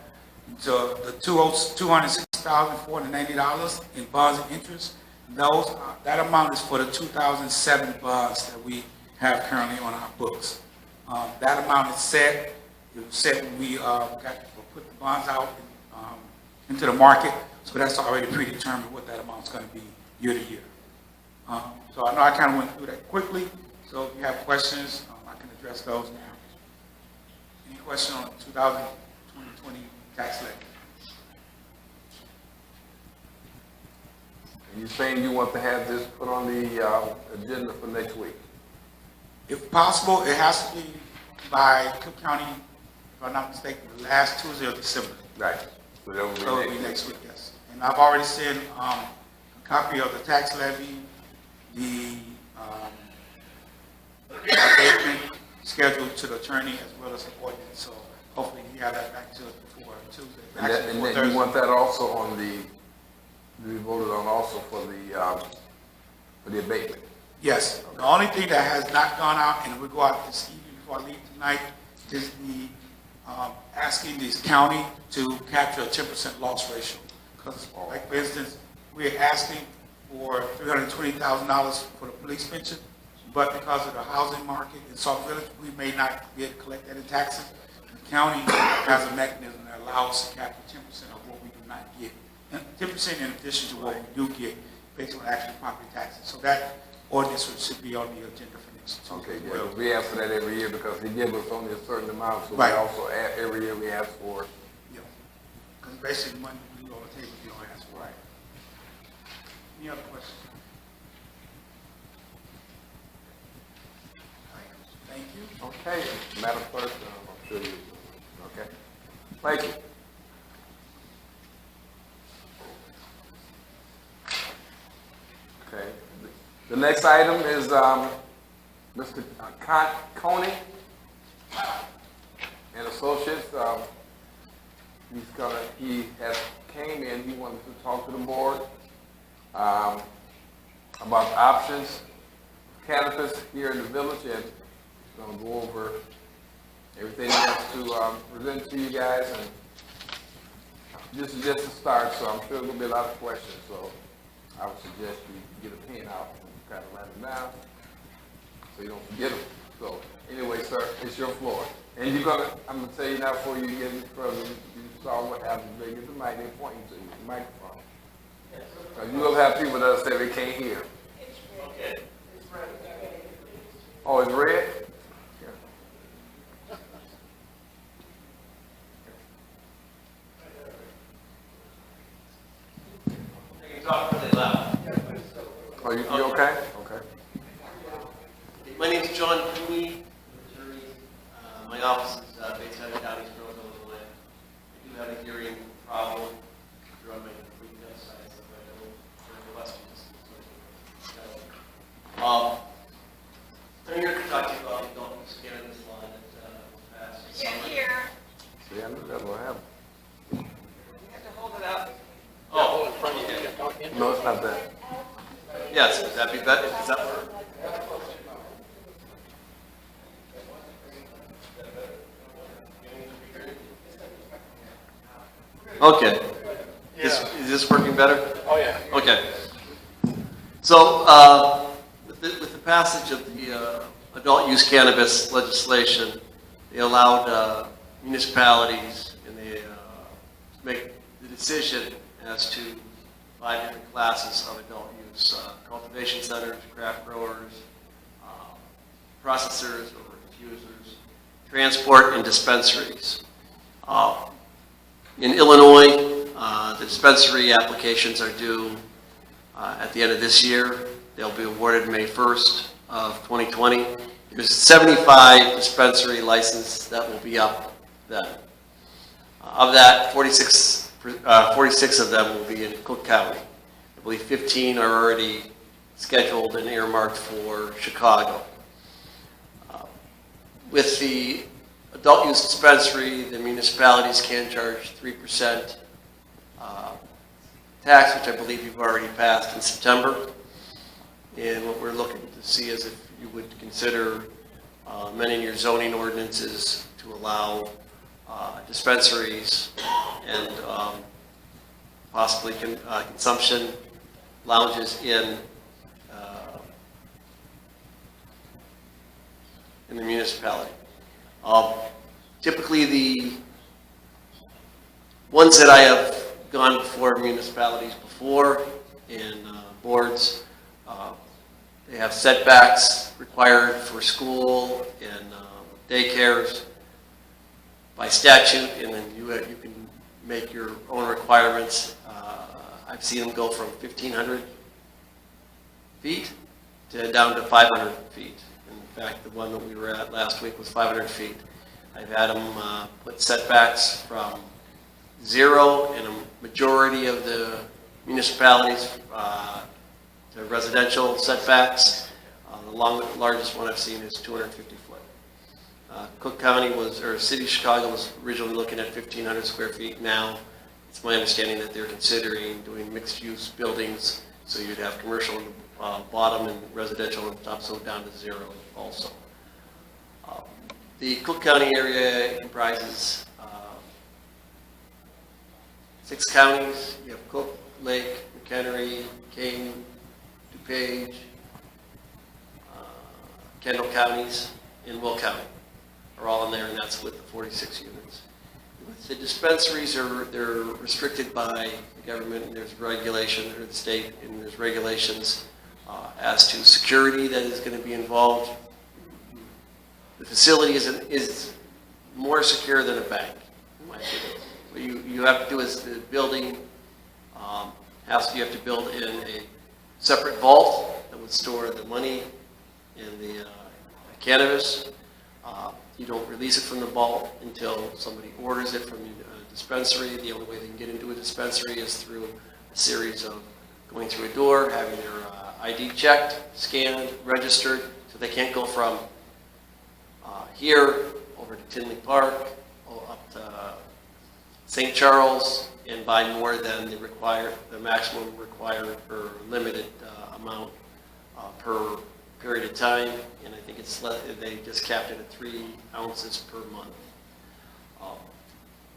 Speaker 8: So the $206,490 in bonds and interest, that amount is for the 2007 bonds that we have currently on our books. That amount is set. It was set when we put the bonds out into the market, so that's already predetermined what that amount is going to be year to year. So I know I kind of went through that quickly, so if you have questions, I can address those now. Any question on 2020 tax levy?
Speaker 1: You're saying you want to have this put on the agenda for next week?
Speaker 8: If possible, it has to be by Cook County, if I'm not mistaken, the last Tuesday of December.
Speaker 1: Right. So that
Speaker 8: will be next week, yes. And I've already sent a copy of the tax levy, the abatement schedule to the attorney as well as the ordinance. So hopefully he have that back to us before Tuesday.
Speaker 1: And then you want that also on the, we voted on also for the abatement?
Speaker 8: Yes. Okay. The only thing that has not gone out, and we'll go out this evening before I leave tonight, is the asking this county to capture a 10% loss ratio. Because, like for instance, we're asking for $320,000 for the police pension, but because of the housing market in Sauk Village, we may not be able to collect that in taxes. The county has a mechanism that allows us to capture 10% of what we do not get. 10% in addition to what we do get based on actual property taxes. So that ordinance should be on the agenda for next Tuesday.
Speaker 1: Okay, yeah, well, we ask for that every year because they give us only a certain amount, so
Speaker 8: right.
Speaker 1: We also every year we ask for it.
Speaker 8: Yeah, because basically money we leave on the table, we don't ask for. Right. Any other questions? Thank you.
Speaker 1: Okay, Madam Clerk, I'm sure you, okay. Thank you. Okay, the next item is Mr. Coney and Associates. He has came in, he wanted to talk to the board about the options of cannabis here in the village, and he's going to go over everything he has to present to you guys. And this is just a start, so I'm sure there'll be a lot of questions. So I would suggest you get a pen out and kind of write them down so you don't forget them. So anyway, sir, it's your floor. And I'm going to tell you now before you get any further, you saw what happens. They get the mic, they're pointing to you, the microphone. You will have people that say they can't hear.
Speaker 2: Okay.
Speaker 1: Oh, it's red?
Speaker 9: Talk really loud.
Speaker 1: Oh, you okay? Okay.
Speaker 9: My name is John Cooney, attorney. My office is based out of County, North Illinois. I do have a hearing problem. You're on my complete website, so I don't have questions. I'm here to talk to you about the adult use cannabis law that was passed this summer.
Speaker 3: Here.
Speaker 1: See, I knew that would happen.
Speaker 2: You have to hold it up.
Speaker 9: Oh,
Speaker 1: No, it's not
Speaker 9: that be better? Does that work? Okay. Is this working better?
Speaker 5: Oh, yeah.
Speaker 9: Okay. So, with the passage of the adult use cannabis legislation, they allowed municipalities and they make the decision as to 5 different classes of adult use: cultivation centers, craft growers, processors or infusers, transport, and dispensaries. In Illinois, the dispensary applications are due at the end of this year. They'll be awarded May 1st of 2020. There's 75 dispensary licenses that will be up then. Of that, 46 of them will be in Cook County. I believe 15 are already scheduled and earmarked for Chicago. With the adult use dispensary, the municipalities can charge 3% tax, which I believe you've already passed in September. And what we're looking to see is if you would consider amending your zoning ordinances to allow dispensaries and possibly consumption lounges in the municipality. Typically, the ones that I have gone before municipalities before and boards, they have setbacks required for school and daycares by statute, and then you can make your own requirements. I've seen them go from 1,500 feet to down to 500 feet. In fact, the one that we were at last week was 500 feet. I've had them put setbacks from 0 in a majority of the municipalities to residential setbacks. The largest one I've seen is 250 foot. Cook County or City of Chicago was originally looking at 1,500 square feet. Now, it's my understanding that they're considering doing mixed-use buildings, so you'd have commercial on the bottom and residential on the top, so down to 0 also. The Cook County area comprises 6 counties. You have Cook, Lake, McHenry, King, DuPage, Kendall counties, and Will County are all in there, and that's with the 46 units. With the dispensaries, they're restricted by the government, and there's regulation, or the state, and there's regulations as to security that is going to be involved. The facility is more secure than a bank, in my opinion. What you have to do is the building, you have to build in a separate vault that would store the money and the cannabis. You don't release it from the vault until somebody orders it from the dispensary. The only way they can get into a dispensary is through a series of going through a door, having their ID checked, scanned, registered, so they can't go from here over to Tinley Park, up to St. Charles, and buy more than the maximum required or limited amount per period of time, and I think they just capped it at 3 ounces per month.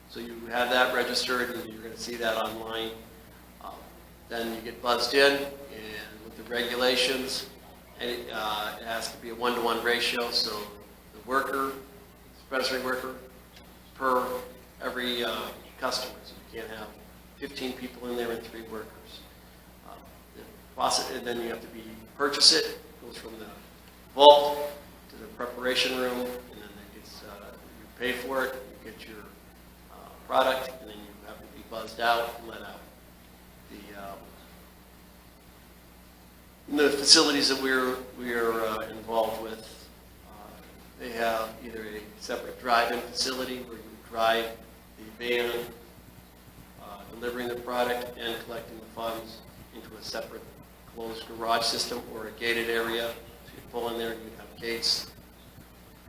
Speaker 9: So you have that registered, and you're going to see that online. Then you get buzzed in, and with the regulations, and it has to be a 1-to-1 ratio, so the worker, dispensary worker, per every customer. So you can't have 15 people in there and 3 workers. And then you have to purchase it. Goes from the vault to the preparation room, and then it gets, you pay for it, you get your product, and then you have to be buzzed out and let out. The facilities that we're involved with, they have either a separate drive-in facility where you drive the van, delivering the product and collecting the funds into a separate closed garage system or a gated area. So you pull in there and you have gates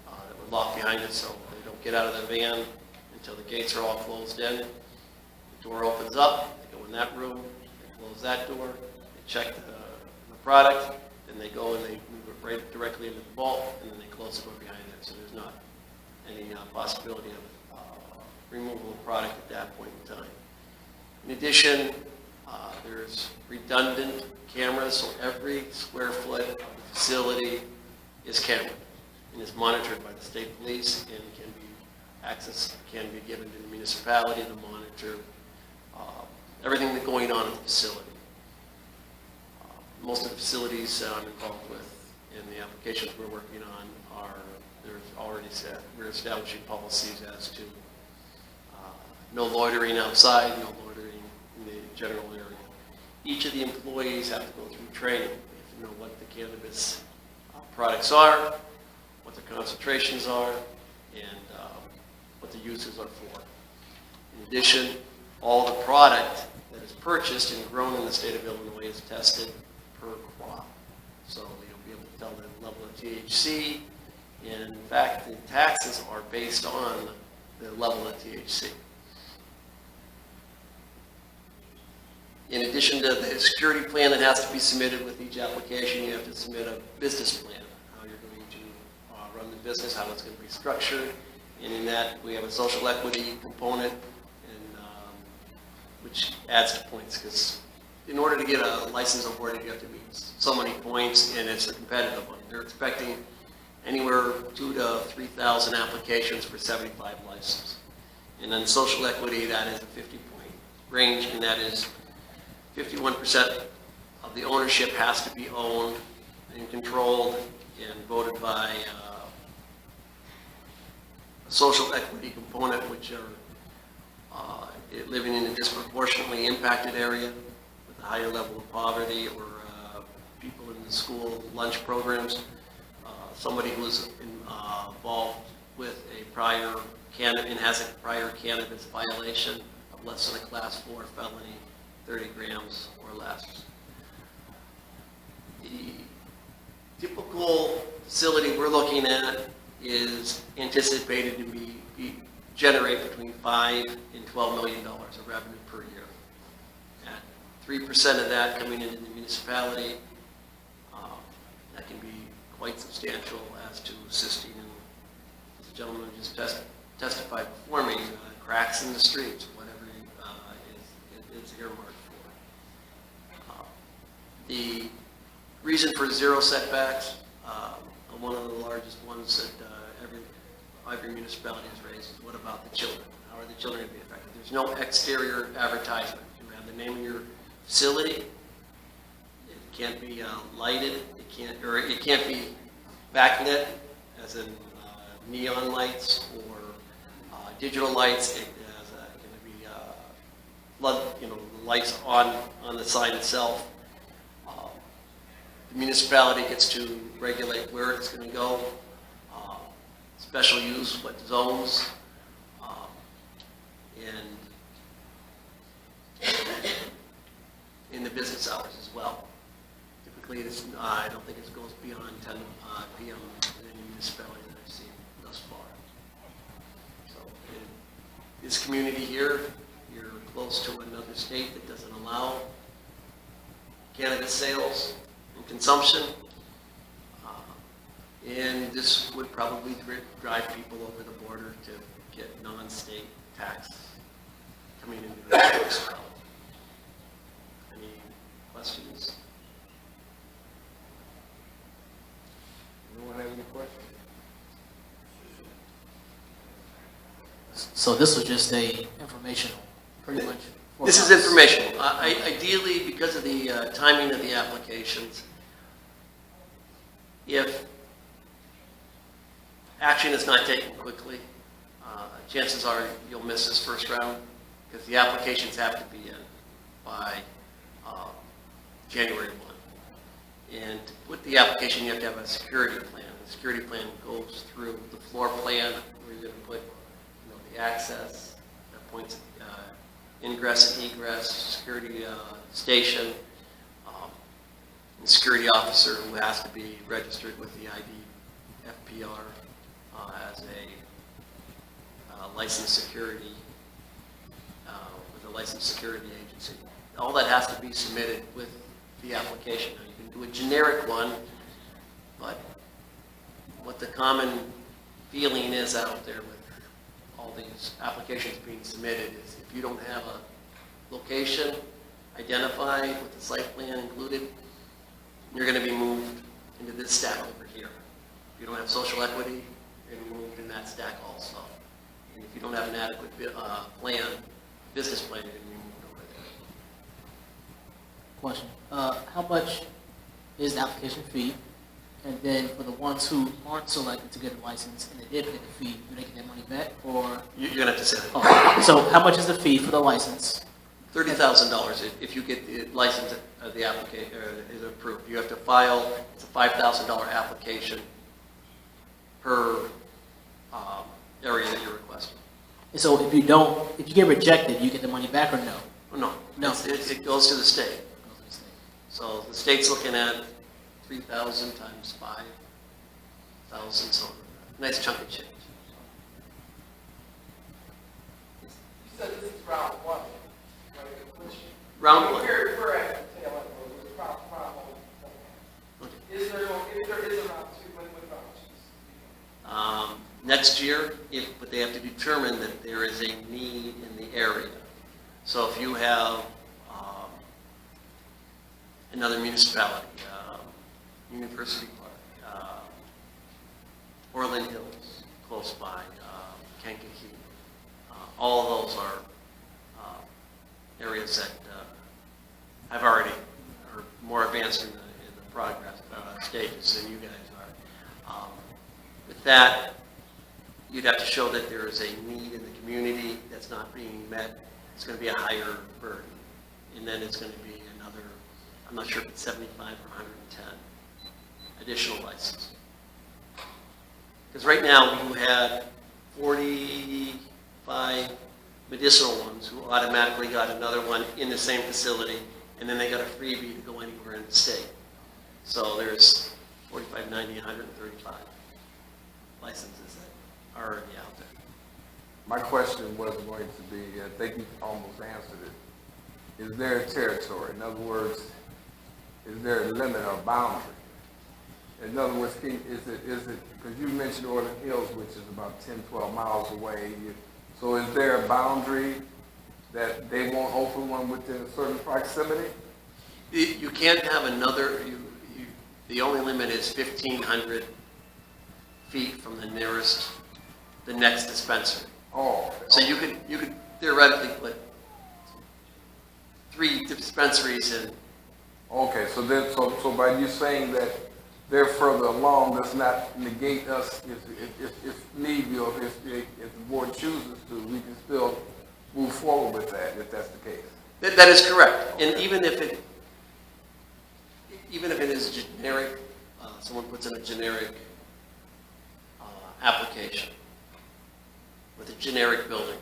Speaker 9: that would lock behind it so they don't get out of the van until the gates are all closed in. The door opens up, they go in that room, they close that door, they check the product, then they go and they move it right directly into the vault, and then they close the door behind them, so there's not any possibility of removal of product at that point in time. In addition, there's redundant cameras, so every square foot of the facility is camera and is monitored by the state police and can be access can be given to the municipality to monitor everything that's going on in the facility. Most of the facilities that I'm involved with and the applications we're working on are, there's already set, we're establishing policies as to no loitering outside, no loitering in the general area. Each of the employees have to go through training. They have to know what the cannabis products are, what the concentrations are, and what the uses are for. In addition, all the product that is purchased and grown in the state of Illinois is tested per crop. So you'll be able to tell the level of THC, and in fact, the taxes are based on the level of THC. In addition to the security plan that has to be submitted with each application, you have to submit a business plan, how you're going to run the business, how it's going to be structured. And in that, we have a social equity component, and which adds to points, because in order to get a license awarded, you have to meet so many points, and it's a competitive one. They're expecting anywhere 2,000 to 3,000 applications for 75 licenses. And then social equity, that is a 50-point range, and that is 51% of the ownership has to be owned and controlled and voted by a social equity component, which are living in a disproportionately impacted area with a higher level of poverty, or people in the school lunch programs, somebody who was involved with a prior and has a prior cannabis violation of less than a class 4 felony, 30 grams or less. The typical facility we're looking at is anticipated to generate between $5 and $12 million of revenue per year. At 3% of that coming into the municipality, that can be quite substantial as to assisting in, as the gentleman just testified before me, cracks in the streets, whatever is earmarked for. The reason for zero setbacks, one of the largest ones that every municipality has raised is, what about the children? How are the children going to be affected? There's no exterior advertisement. You have the name of your facility. It can't be lighted. It can't be backlit, as in neon lights or digital lights. It has going to be lights on the sign itself. The municipality gets to regulate where it's going to go, special use, what zones, and in the business hours as well. Typically, I don't think it goes beyond 10 p.m. in any municipality that I've seen thus far. So in this community here, you're close to another state that doesn't allow cannabis sales and consumption. And this would probably drive people over the border to get non-state tax coming into the tax. Any questions?
Speaker 1: Anyone have any questions?
Speaker 7: So this was just a informational, pretty much.
Speaker 9: This is informational. Ideally, because of the timing of the applications, if action is not taken quickly, chances are you'll miss this first round, because the applications have to be in by January 1. And to put the application, you have to have a security plan. The security plan goes through the floor plan, where you're going to put the access, the points of ingress and egress, security station, and security officer who has to be registered with the ID FPR as a licensed security, with a licensed security agency. All that has to be submitted with the application. Now, you can do a generic one, but what the common feeling is out there with all these applications being submitted is if you don't have a location identified with the site plan included, you're going to be moved into this stack over here. If you don't have social equity, you're going to be moved in that stack also. And if you don't have an adequate plan, business plan, you're going to be moved over there.
Speaker 7: Question, how much is the application fee? And then for the ones who aren't selected to get a license and they did pay the fee, do they get their money back, or?
Speaker 9: You're going to have to say that.
Speaker 7: Oh, so how much is the fee for the license?
Speaker 9: $30,000 if you get the license, the application is approved. You have to file, it's a $5,000 application per area that you're requesting.
Speaker 7: And so if you get rejected, you get the money back or no?
Speaker 9: No,
Speaker 7: No.
Speaker 9: it goes to the state. So the state's looking at 3,000 times 5,000, so nice chunk of change.
Speaker 2: You said this is round one, right?
Speaker 9: Round one.
Speaker 2: We're at the tail end, we're round one.
Speaker 9: Okay.
Speaker 2: If there is a round two, when round two?
Speaker 9: Next year, but they have to determine that there is a need in the area. So if you have another municipality, University Park, Orland Hills, close by, Kankakee, all of those are areas that have already are more advanced in the progress stages than you guys are. With that, you'd have to show that there is a need in the community that's not being met. It's going to be a higher burden. And then it's going to be another, I'm not sure if it's 75 or 110 additional license. Because right now you had 45 medicinal ones who automatically got another one in the same facility, and then they got a freebie to go anywhere in the state. So there's 45, 90, 135 licenses that are already out there.
Speaker 1: My question was going to be, I think you almost answered it. Is there a territory? In other words, is there a limit or boundary? In other words, is it, because you mentioned Orland Hills, which is about 10, 12 miles away. So is there a boundary that they won't open one within a certain proximity?
Speaker 9: You can't have another, the only limit is 1,500 feet from the next dispensary.
Speaker 1: Oh.
Speaker 9: So you could theoretically put 3 dispensaries in.
Speaker 1: Okay, so then, so by you saying that they're further along, does not negate us if need be, or if the board chooses to, we can still move forward with that, if that's the case.
Speaker 9: That is correct. And even if it is generic, someone puts in a generic application with a generic building,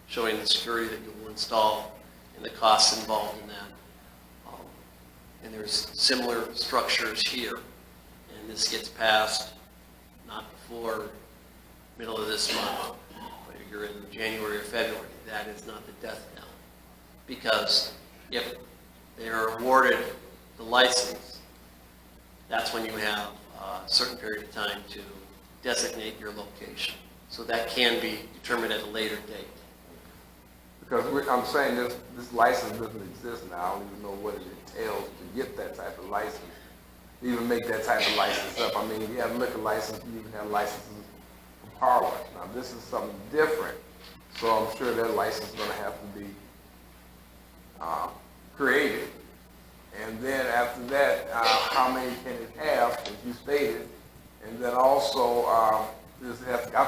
Speaker 9: showing the security that you will install and the costs involved in that. And there's similar structures here, and this gets passed not before middle of this month, but if you're in January or February, that is not the death knell. Because if they are awarded the license, that's when you have a certain period of time to designate your location. So that can be determined at a later date.
Speaker 1: Because I'm saying this license doesn't exist now. I don't even know what it entails to get that type of license, even make that type of license up. I mean, you have a liquor license, you even have licenses for parlors. Now, this is something different, so I'm sure that license is going to have to be created. And then after that, how many can it have, as you stated? And then also, I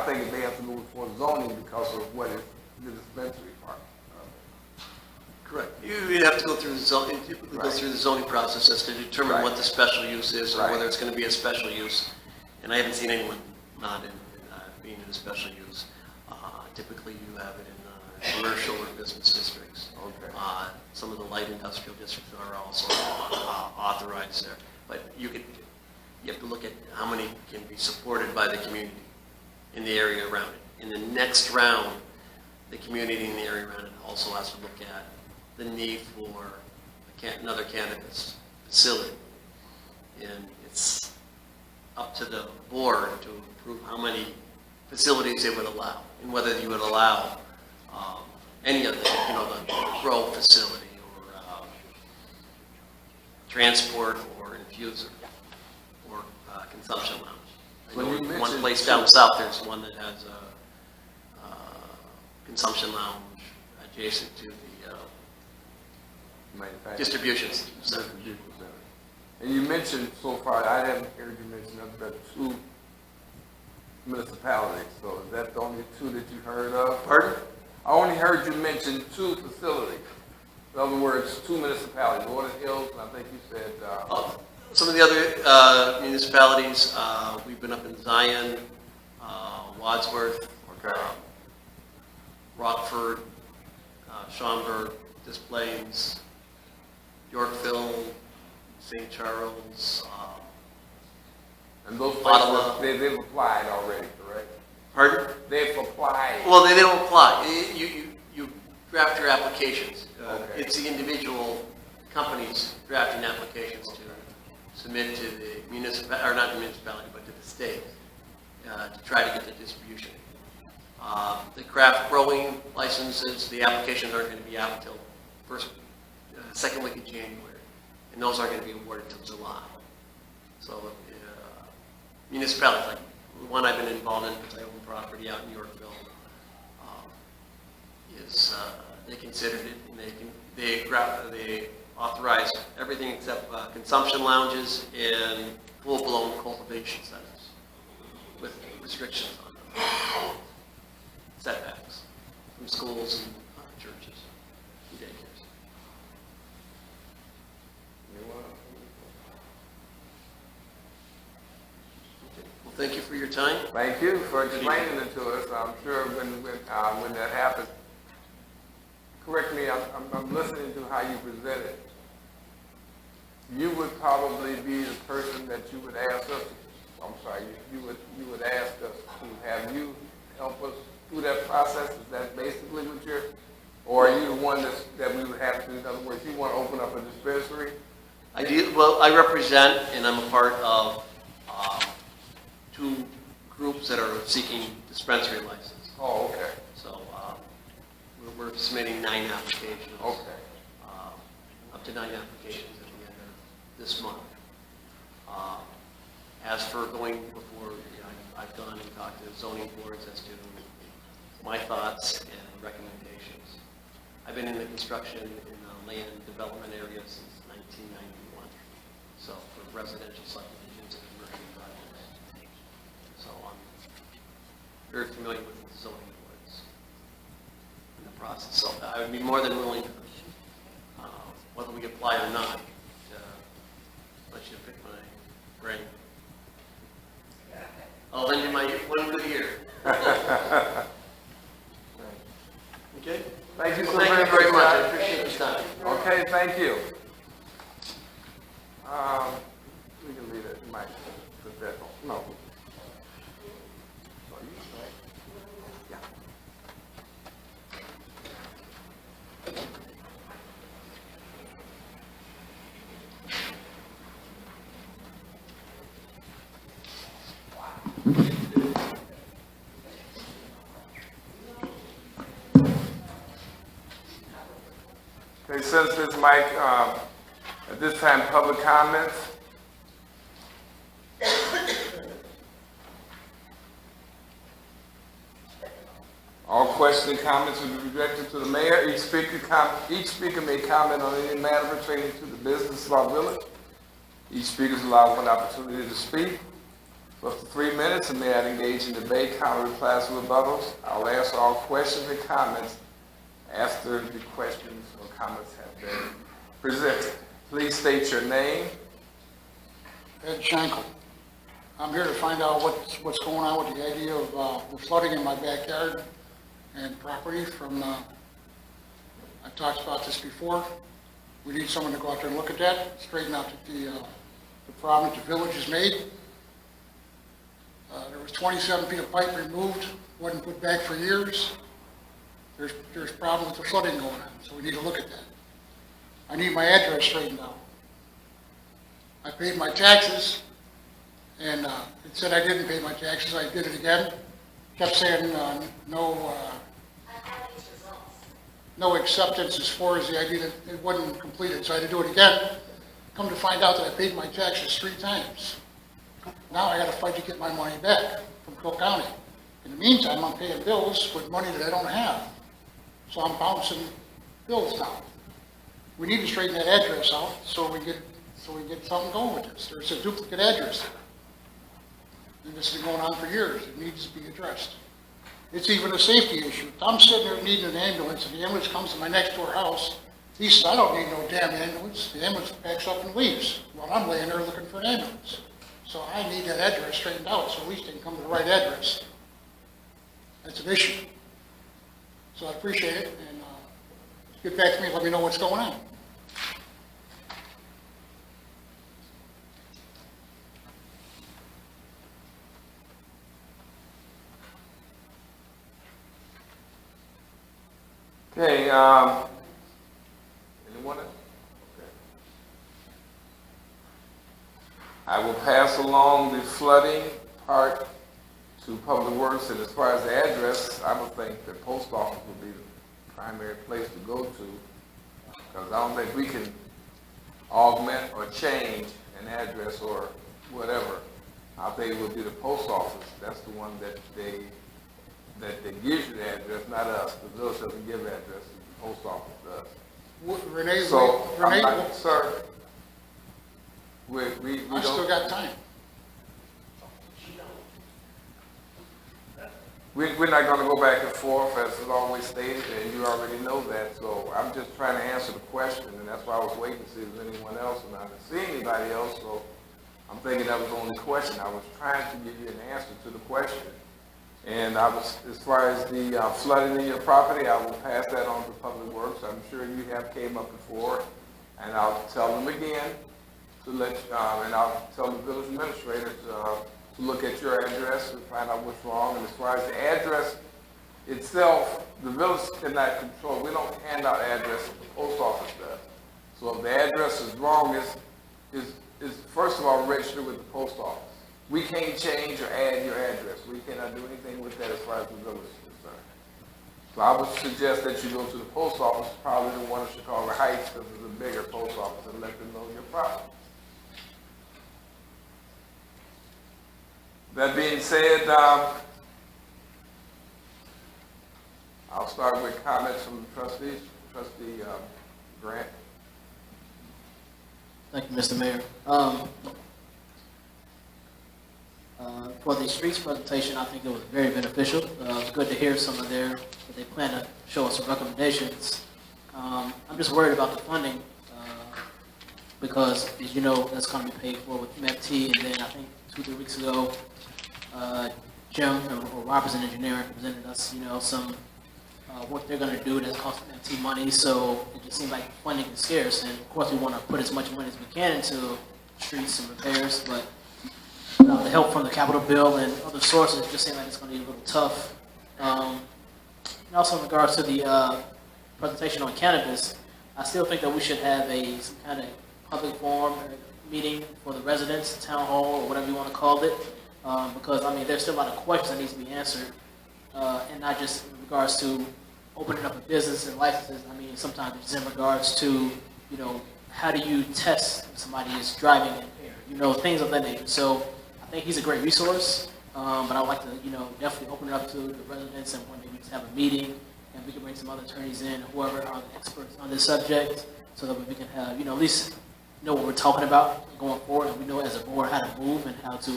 Speaker 1: think they have to move for zoning because of what is the dispensary part.
Speaker 9: Correct. You'd have to go through the zoning, process as to determine what the special use is, or whether it's going to be a special use. And I haven't seen anyone not being in a special use. Typically, you have it in commercial or business districts.
Speaker 1: Okay.
Speaker 9: Some of the light industrial districts are also authorized there. But you have to look at how many can be supported by the community in the area around it. In the next round, the community in the area around it also has to look at the need for another cannabis facility. And it's up to the board to approve how many facilities they would allow, and whether you would allow any of the, the grow facility or transport or infuser or consumption lounge. I
Speaker 1: Well,
Speaker 9: know
Speaker 1: you
Speaker 9: one
Speaker 1: mentioned
Speaker 9: place down south, there's one that has a consumption lounge adjacent to the
Speaker 1: Manufacturing.
Speaker 9: distribution center.
Speaker 1: Distribution center. And you mentioned so far, I haven't heard you mention other than 2 municipalities. So is that the only 2 that you heard of?
Speaker 9: Pardon?
Speaker 1: I only heard you mention 2 facilities. In other words, 2 municipalities, Warden Hills, and I think you said,
Speaker 9: Some of the other municipalities, we've been up in Zion, Wadsworth,
Speaker 1: okay.
Speaker 9: Rockford, Schaumburg, Des Plaines, Yorkville, St. Charles,
Speaker 1: And those
Speaker 9: Ottawa.
Speaker 1: places, they've applied already, correct?
Speaker 9: pardon?
Speaker 1: They've applied.
Speaker 9: Well, they don't apply. You draft your applications.
Speaker 1: Okay.
Speaker 9: It's the individual companies drafting applications to submit to the municipality, or not the municipality, but to the state, to try to get the distribution. The craft growing licenses, the applications aren't going to be out until second week of January, and those aren't going to be awarded until July. So municipalities, like the one I've been involved in, because I own property out in Yorkville, they considered it, and they authorized everything except consumption lounges and full-blown cultivation centers with restrictions on them, setbacks from schools and churches and daycares. Well, thank you for your time.
Speaker 1: Thank you for explaining it to us. I'm sure when that happens, correct me, I'm listening to how you present it. You would probably be the person that you would ask us, you would ask us to have you help us through that process? Is that basically what you're, or are you the one that we would have to, in other words, you want to open up a dispensary?
Speaker 9: I represent, and I'm a part of 2 groups that are seeking dispensary license.
Speaker 1: Oh, okay,
Speaker 9: So we're submitting 9 applications.
Speaker 1: okay.
Speaker 9: Up to 9 applications at the end of this month. As for going before, I've gone and talked to zoning boards as to my thoughts and recommendations. I've been in the construction in the land development area since 1991. So for residential subdivisions and commercial projects. So I'm very familiar with the zoning boards in the process. So I would be more than willing, whether we apply or not, to let you pick my brain. I'll lend you my one good ear. Okay?
Speaker 1: Thank you so
Speaker 9: Thank you
Speaker 1: very
Speaker 9: very much. I
Speaker 1: much.
Speaker 9: appreciate your time.
Speaker 1: Okay, thank you. We can leave it, Mike, put that on, no. Yeah. Okay, since this mic, at this time, public comments. All questions and comments will be directed to the mayor. Each speaker may comment on any matter pertaining to the business of our village. Each speaker is allowed 1 opportunity to speak for up to 3 minutes, and may not engage in debate, counter replies, or rebuttals. I'll answer all questions and comments after the questions or comments have been presented. Please state your name.
Speaker 10: Ed Schenkel. I'm here to find out what's going on with the idea of the flooding in my backyard and property from, I've talked about this before. We need someone to go out there and look at that, straighten out the problem that the village has made. There was 27 feet of pipe removed, wasn't put back for years. There's problems with the flooding going on, so we need to look at that. I need my address straightened out. I paid my taxes, and it said I didn't pay my taxes. I did it again. Kept saying no acceptance as far as the idea that it wasn't completed, so I had to do it again. Come to find out that I paid my taxes 3 times. Now I got to fight to get my money back from Cook County. In the meantime, I'm paying bills with money that I don't have. So I'm bouncing bills now. We need to straighten that address out so we get something going with this. There's a duplicate address. And this has been going on for years. It needs to be addressed. It's even a safety issue. If I'm sitting there needing an ambulance, and the ambulance comes to my next door house, he says, I don't need no damn ambulance. The ambulance backs up and leaves. Well, I'm laying there looking for an ambulance. So I need that address straightened out, so at least they can come to the right address. That's an issue. So I appreciate it, and get back to me and let me know what's going on.
Speaker 1: Okay, anyone else? Okay. I will pass along the flooding part to Public Works, and as far as the address, I would think the post office would be the primary place to go to, because I don't think we can augment or change an address or whatever. I think it would be the post office. That's the one that gives you the address, not us. The village doesn't give addresses, the post office does.
Speaker 10: Renee,
Speaker 1: Sir, we
Speaker 10: I still got time.
Speaker 1: We're not going to go back and forth, as is always stated, and you already know that. So I'm just trying to answer the question, and that's why I was waiting to see if there's anyone else, and I didn't see anybody else. So I'm thinking that was the only question. I was trying to give you an answer to the question. And as far as the flooding in your property, I will pass that on to Public Works. I'm sure you have came up before, and I'll tell them again to and I'll tell the village administrator to look at your address and find out what's wrong. And as far as the address itself, the village cannot control. We don't hand out addresses, the post office does. So if the address is wrong, is first of all registered with the post office. We can't change or add your address. We cannot do anything with that as far as the village is concerned. So I would suggest that you go to the post office, probably the one in Chicago Heights, because it's a bigger post office, and let them know your problem. That being said, I'll start with comments from the trustees. Trustee Grant.
Speaker 7: Thank you, Mr. Mayor. For the streets presentation, I think it was very beneficial. It was good to hear some of that they plan to show us some recommendations. I'm just worried about the funding because, as you know, that's going to be paid for with MFT, and then I think 2-3 weeks ago, Jim or Robertson Engineering presented us, some what they're going to do that's costing MFT money. So it just seems like funding is scarce, and of course we want to put as much money as we can into streets and repairs, but the help from the capital bill and other sources just seem like it's going to be a little tough. And also in regards to the presentation on cannabis, I still think that we should have some kind of public forum or meeting for the residents, town hall, or whatever you want to call it, because there's still a lot of questions that need to be answered, and not just in regards to opening up a business and licenses. Sometimes it's in regards to, how do you test if somebody is driving impaired, things of that nature. So I think he's a great resource, but I'd like to, definitely open it up to the residents, and one day we just have a meeting, and we can bring some other attorneys in, whoever are the experts on this subject, so that we can have, at least know what we're talking about going forward, and we know as a board how to move and how to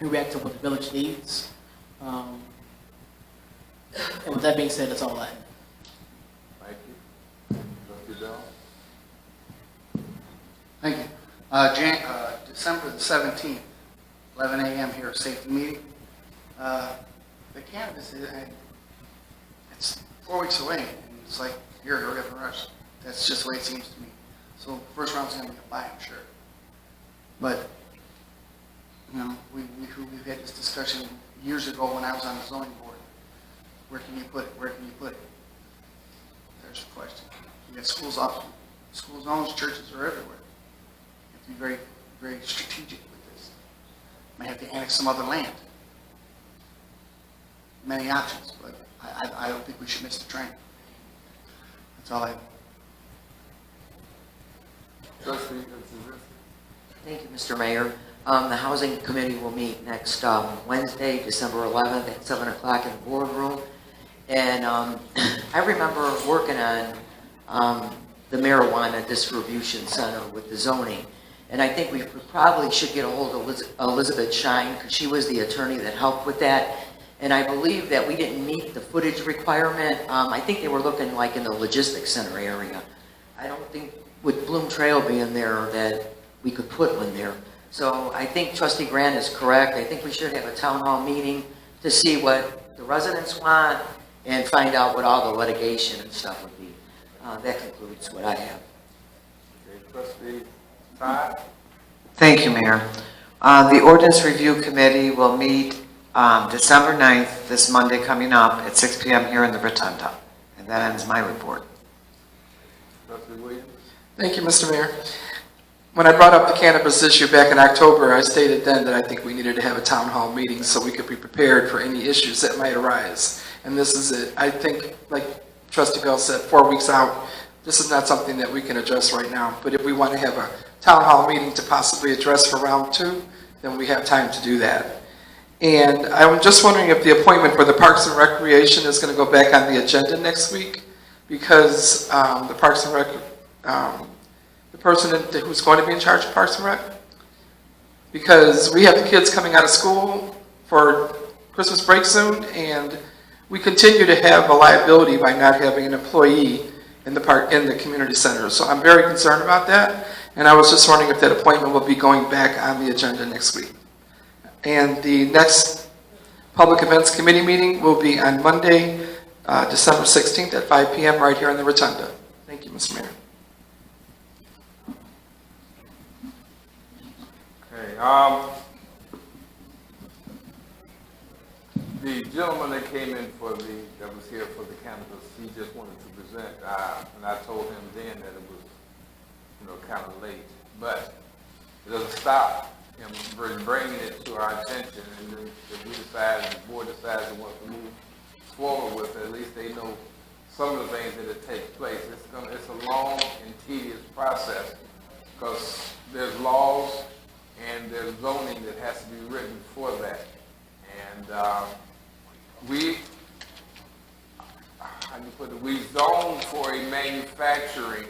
Speaker 7: react to what the village needs. And with that being said, that's all I have.
Speaker 1: Thank you. Trustee Bell.
Speaker 11: Thank you. December the 17th, 11 a.m. here, safety meeting. The cannabis, it's 4 weeks away, and it's like, here, hurry up and rush. That's just the way it seems to me. So first round's going to be a buy, I'm sure. But, we've had this discussion years ago when I was on the zoning board. Where can you put it? Where can you put it? There's a question. You got school zones, churches are everywhere. be very, very strategic with this. May have to annex some other land. Many options, but I don't think we should miss the train. That's all I have.
Speaker 1: Trustee Kuzensky.
Speaker 12: Thank you, Mr. Mayor. The Housing Committee will meet next Wednesday, December 11th at 7 o'clock in the boardroom. And I remember working on the marijuana distribution center with the zoning. And I think we probably should get a hold of Elizabeth Shine, because she was the attorney that helped with that. And I believe that we didn't meet the footage requirement. I think they were looking like in the logistics center area. I don't think with Bloom Trail being there that we could put one there. So I think Trustee Grant is correct. I think we should have a town hall meeting to see what the residents want and find out what all the litigation and stuff would be. That concludes what I have.
Speaker 1: Okay, Trustee Todd.
Speaker 13: Thank you, Mayor. The Ordinance Review Committee will meet December 9th, this Monday coming up at 6 p.m. here in the Rotunda. And that ends my report.
Speaker 1: Trustee Williams.
Speaker 14: Thank you, Mr. Mayor. When I brought up the cannabis issue back in October, I stated then that I think we needed to have a town hall meeting so we could be prepared for any issues that might arise. And this is it. I think, like Trustee Bell said, 4 weeks out, this is not something that we can address right now. But if we want to have a town hall meeting to possibly address for round 2, then we have time to do that. And I'm just wondering if the appointment for the Parks and Recreation is going to go back on the agenda next week, because the Parks and Rec, the person who's going to be in charge of Parks and Rec, because we have the kids coming out of school for Christmas break soon, and we continue to have a liability by not having an employee in the community center. So I'm very concerned about that, and I was just wondering if that appointment will be going back on the agenda next week. And the next Public Events Committee meeting will be on Monday, December 16th at 5 p.m. right here in the Rotunda. Thank you, Mr. Mayor.
Speaker 1: Okay, the gentleman that came in that was here for the cannabis, he just wanted to present, and I told him then that it was, kind of late, but it doesn't stop him bringing it to our attention, and then if we decide, the board decides it wants to move forward with it, at least they know some of the things that takes place. It's a long and tedious process, because there's laws and there's zoning that has to be written for that. And we zoned for a manufacturing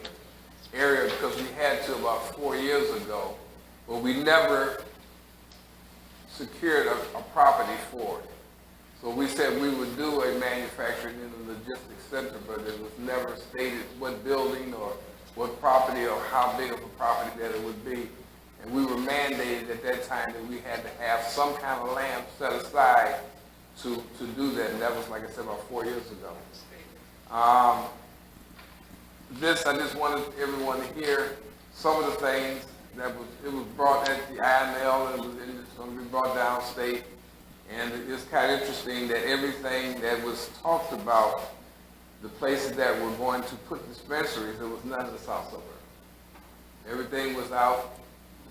Speaker 1: area because we had to about 4 years ago, but we never secured a property for it. So we said we would do a manufacturing in the logistics center, but it was never stated what building or what property or how big of a property that it would be. And we were mandated at that time that we had to have some kind of land set aside to do that. And that was, like I said, about 4 years ago. I just wanted everyone to hear some of the things that it was brought at the IML, and it's going to be brought downstate. And it's kind of interesting that everything that was talked about, the places that were going to put dispensaries, there was none in the south suburbs. Everything was out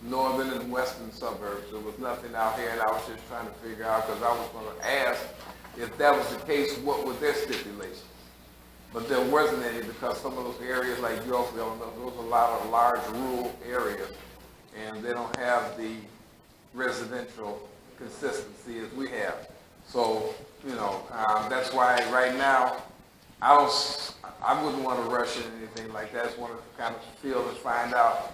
Speaker 1: northern and western suburbs. There was nothing out here, and I was just trying to figure out, because I was going to ask if that was the case, what were their stipulations? But there wasn't any, because some of those areas like Yorkville, those are a lot of large rural areas, and they don't have the residential consistency as we have. So, that's why right now, I wouldn't want to rush into anything like that. I just want to kind of feel and find out.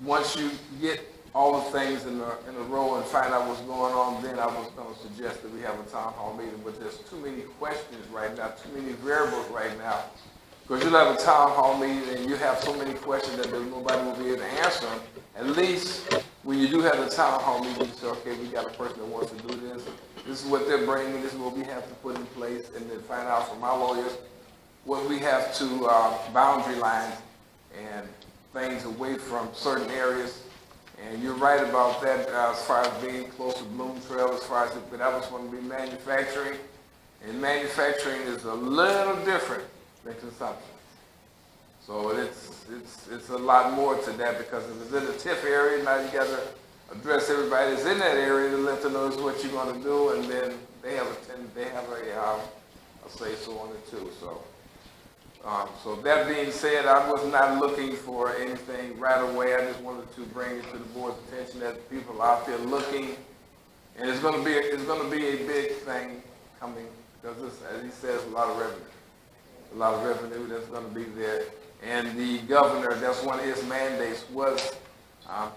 Speaker 1: Once you get all the things in a row and find out what's going on, then I was going to suggest that we have a town hall meeting. But there's too many questions right now, too many variables right now. Because you'll have a town hall meeting and you have so many questions that nobody will be able to answer them. At least when you do have a town hall meeting, you say, okay, we got a person that wants to do this. This is what they're bringing. This is what we have to put in place. And then find out from our lawyers what we have to boundary lines and things away from certain areas. And you're right about that as far as being close to Bloom Trail, as far as but that was going to be manufacturing. And manufacturing is a little different than consumption. So it's a lot more to that, because if it's in the TIF area, now you gotta address everybody that's in that area to let them know what you're gonna do, and then they have a say-so on it too, so. So that being said, I was not looking for anything right away. I just wanted to bring it to the board's attention that people are out there looking, and it's gonna be a big thing coming, because this, as he says, a lot of revenue that's gonna be there. And the governor, that's one of his mandates was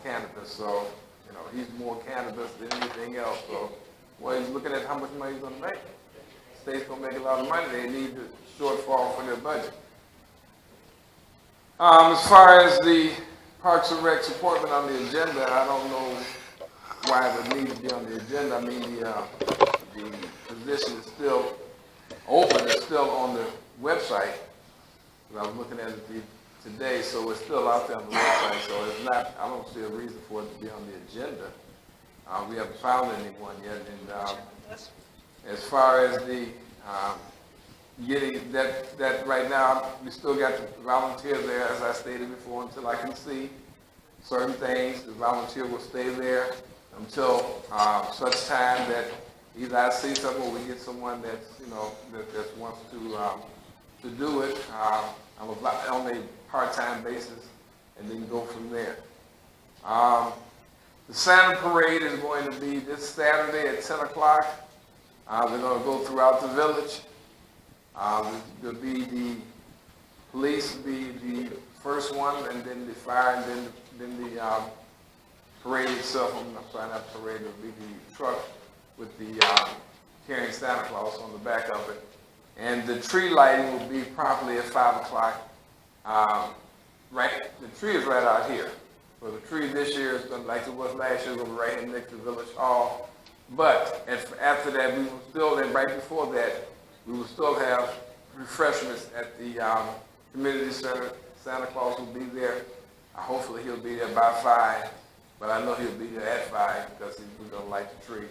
Speaker 1: cannabis, so, you know, he's more cannabis than anything else, so, well, he's looking at how much money he's gonna make. State's gonna make a lot of money, they need the shortfall for their budget. As far as the Parks and Rec's appointment on the agenda, I don't know why it would need to be on the agenda. I mean, the position is still open, it's still on the website. I was looking at it today, so it's still out there on the website, so it's not, I don't see a reason for it to be on the agenda. We haven't found anyone yet, and as far as the getting that right now, we still got to volunteer there, as I stated before, until I can see certain things. The volunteer will stay there until such time that either I see someone or we get someone that's, you know, that wants to do it on a part-time basis, and then go from there. The Santa Parade is going to be this Saturday at 10 o'clock. They're going to go throughout the village. There'll be the police will be the first one, and then the fire, and then the parade itself. I'm sorry, not parade. It'll be the truck with the carrying Santa Claus on the back of it. And the tree lighting will be promptly at 5 o'clock. Right, the tree is right out here. So the tree this year is going to, like it was last year, going to be right here next to Village Hall. But after that, we will still, and right before that, we will still have refreshments at the community center. Santa Claus will be there. Hopefully he'll be there by 5, but I know he'll be there at 5 because we're going to light the tree.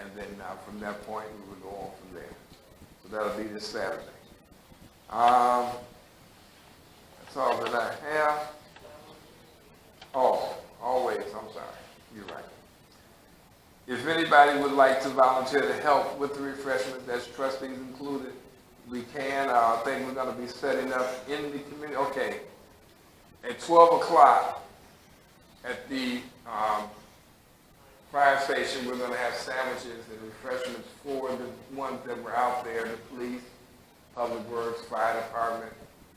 Speaker 1: And then from that point, we will go on from there. So that'll be this Saturday. That's all that I have. Oh, always, I'm sorry. You're right. If anybody would like to volunteer to help with the refreshments, that's trustees included, we can. I think we're going to be setting up in the community. Okay, at 12 o'clock at the fire station, we're going to have sandwiches and refreshments for the ones that were out there, the police, public works, fire department,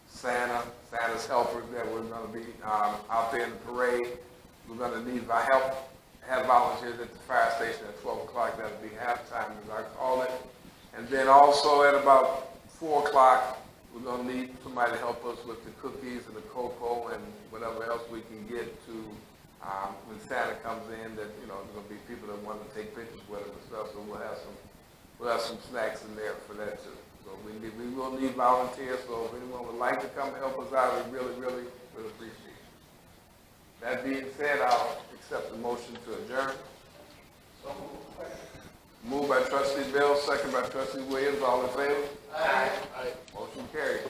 Speaker 1: Santa's helpers that were going to be out there in the parade. We're going to need help. Have volunteers at the fire station at 12 o'clock. That'll be halftime, as I call it. And then also at about 4 o'clock, we're going to need somebody to help us with the cookies and the cocoa and whatever else we can get to when Santa comes in. That, you know, there's going to be people that want to take pictures with him and stuff. So we'll have some snacks in there for that too. So we will need volunteers. So if anyone would like to come help us out, we really, really would appreciate it. That being said, I'll accept the motion to adjourn. Moved by trustee Bell, second by trustee Williams. All in favor? Aye. Motion carried.